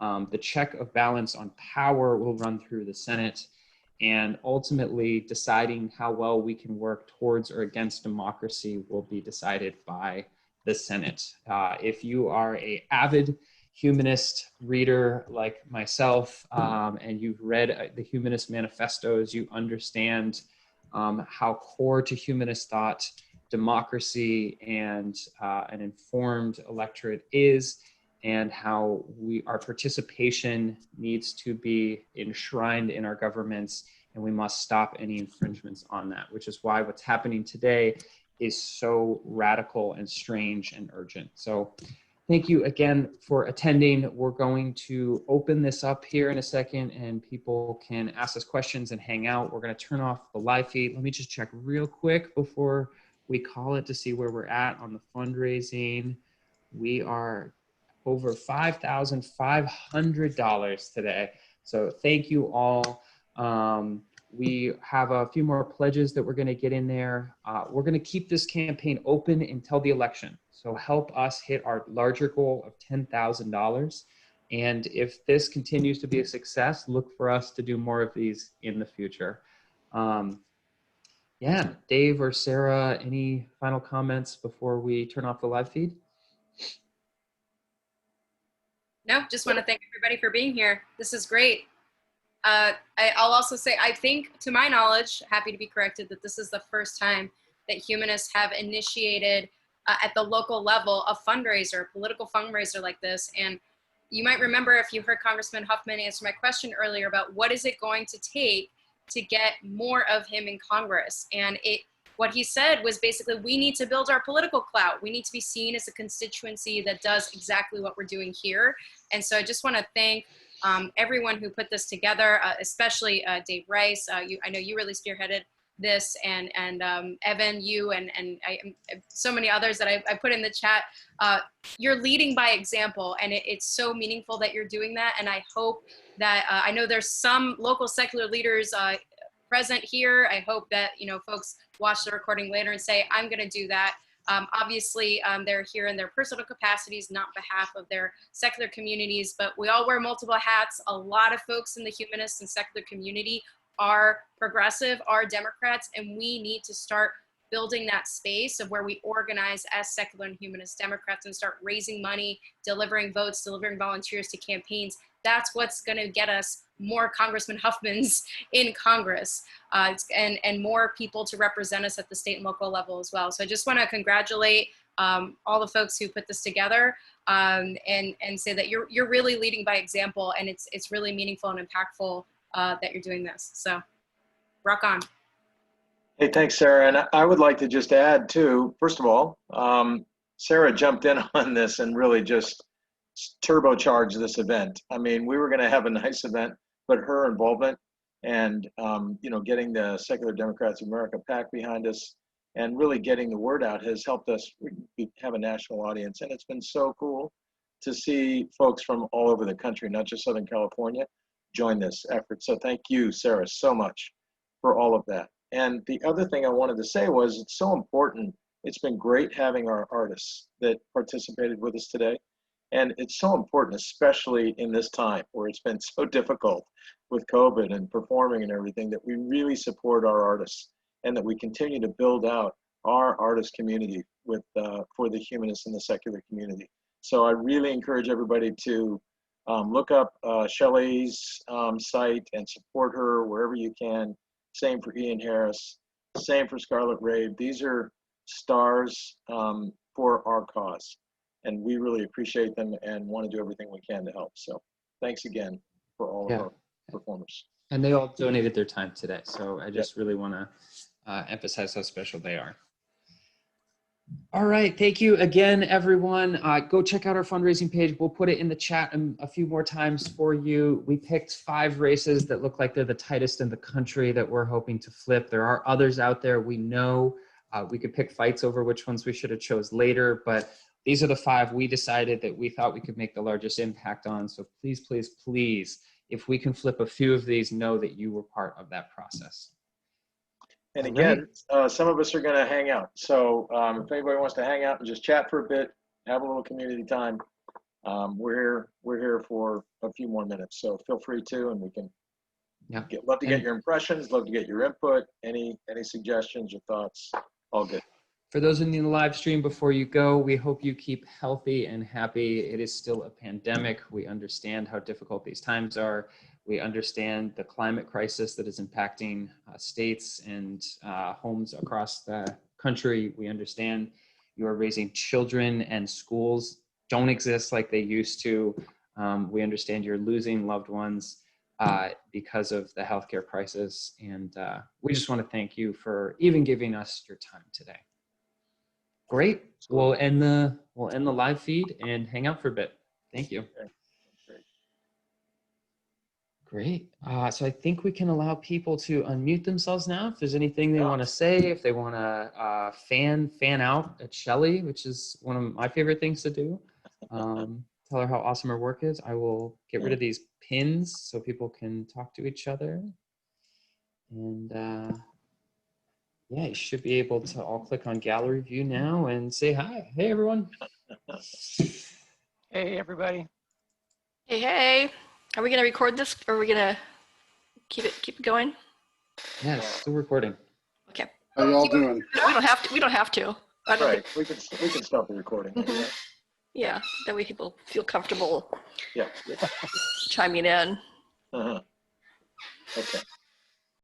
The check of balance on power will run through the Senate, and ultimately deciding how well we can work towards or against democracy will be decided by the Senate. If you are an avid humanist reader like myself, and you've read the Humanist manifestos, you understand how core to humanist thought democracy and an informed electorate is, and how our participation needs to be enshrined in our governments, and we must stop any infringements on that, which is why what's happening today is so radical and strange and urgent. So thank you again for attending. We're going to open this up here in a second, and people can ask us questions and hang out. We're going to turn off the live feed. Let me just check real quick before we call it to see where we're at on the fundraising. We are over $5,500 today. So thank you all. We have a few more pledges that we're going to get in there. We're going to keep this campaign open until the election. So help us hit our larger goal of $10,000. And if this continues to be a success, look for us to do more of these in the future. Yeah, Dave or Sarah, any final comments before we turn off the live feed? No, just want to thank everybody for being here. This is great. I'll also say, I think, to my knowledge, happy to be corrected, that this is the first time that humanists have initiated at the local level a fundraiser, a political fundraiser like this. And you might remember, if you heard Congressman Huffman answer my question earlier about what is it going to take to get more of him in Congress. And what he said was basically, we need to build our political clout. We need to be seen as a constituency that does exactly what we're doing here. And so I just want to thank everyone who put this together, especially Dave Rice. I know you really spearheaded this, and Evan, you, and so many others that I put in the chat. You're leading by example, and it's so meaningful that you're doing that. And I hope that, I know there's some local secular leaders present here. I hope that, folks watch the recording later and say, I'm going to do that. Obviously, they're here in their personal capacities, not behalf of their secular communities, but we all wear multiple hats. A lot of folks in the humanist and secular community are progressive, are Democrats, and we need to start building that space of where we organize as secular and humanist Democrats and start raising money, delivering votes, delivering volunteers to campaigns That's what's going to get us more Congressman Huffmans in Congress, and more people to represent us at the state and local level as well. So I just want to congratulate all the folks who put this together, and say that you're really leading by example, and it's really meaningful and impactful that you're doing this. So rock on. Hey, thanks, Sarah. And I would like to just add too, first of all, Sarah jumped in on this and really just turbocharged this event. I mean, we were going to have a nice event, but her involvement and, getting the Secular Democrats of America PAC behind us and really getting the word out has helped us have a national audience. And it's been so cool to see folks from all over the country, not just Southern California, join this effort. So thank you, Sarah, so much for all of that. And the other thing I wanted to say was it's so important. It's been great having our artists that participated with us today. And it's so important, especially in this time where it's been so difficult with COVID and performing and everything, that we really support our artists and that we continue to build out our artist community with for the humanists and the secular community. So I really encourage everybody to look up Shelley's site and support her wherever you can. Same for Ian Harris, same for Scarlett Rave. These are stars for our cause, and we really appreciate them and want to do everything we can to help. So thanks again for all of our performers. And they all donated their time today. So I just really want to emphasize how special they are. All right. Thank you again, everyone. Go check out our fundraising page. We'll put it in the chat a few more times for you. We picked 5 races that look like they're the tightest in the country that we're hoping to flip. There are others out there. We know we could pick fights over which ones we should have chose later, but these are the 5 we decided that we thought we could make the largest impact on. So please, please, please, if we can flip a few of these, know that you were part of that process. And again, some of us are going to hang out. So if anybody wants to hang out and just chat for a bit, have a little community time, we're here for a few more minutes. So feel free to, and we can love to get your impressions, love to get your input, any suggestions or thoughts, all good. For those in the live stream, before you go, we hope you keep healthy and happy. It is still a pandemic. We understand how difficult these times are. We understand the climate crisis that is impacting states and homes across the country. We understand you are raising children and schools don't exist like they used to. We understand you're losing loved ones because of the healthcare crisis. And we just want to thank you for even giving us your time today. Great. We'll end the live feed and hang out for a bit. Thank you. Great. So I think we can allow people to unmute themselves now. If there's anything they want to say, if they want to fan out at Shelley, which is one of my favorite things to do. Tell her how awesome her work is. I will get rid of these pins so people can talk to each other. And yeah, you should be able to all click on gallery view now and say hi. Hey, everyone. Hey, everybody. Hey, hey. Are we going to record this or are we going to keep it going? Yeah, it's still recording. Okay. How y'all doing? We don't have to. We don't have to. Right. We can stop the recording. Mm-hmm. Yeah, that way people feel comfortable. Yeah. Chiming in. Okay.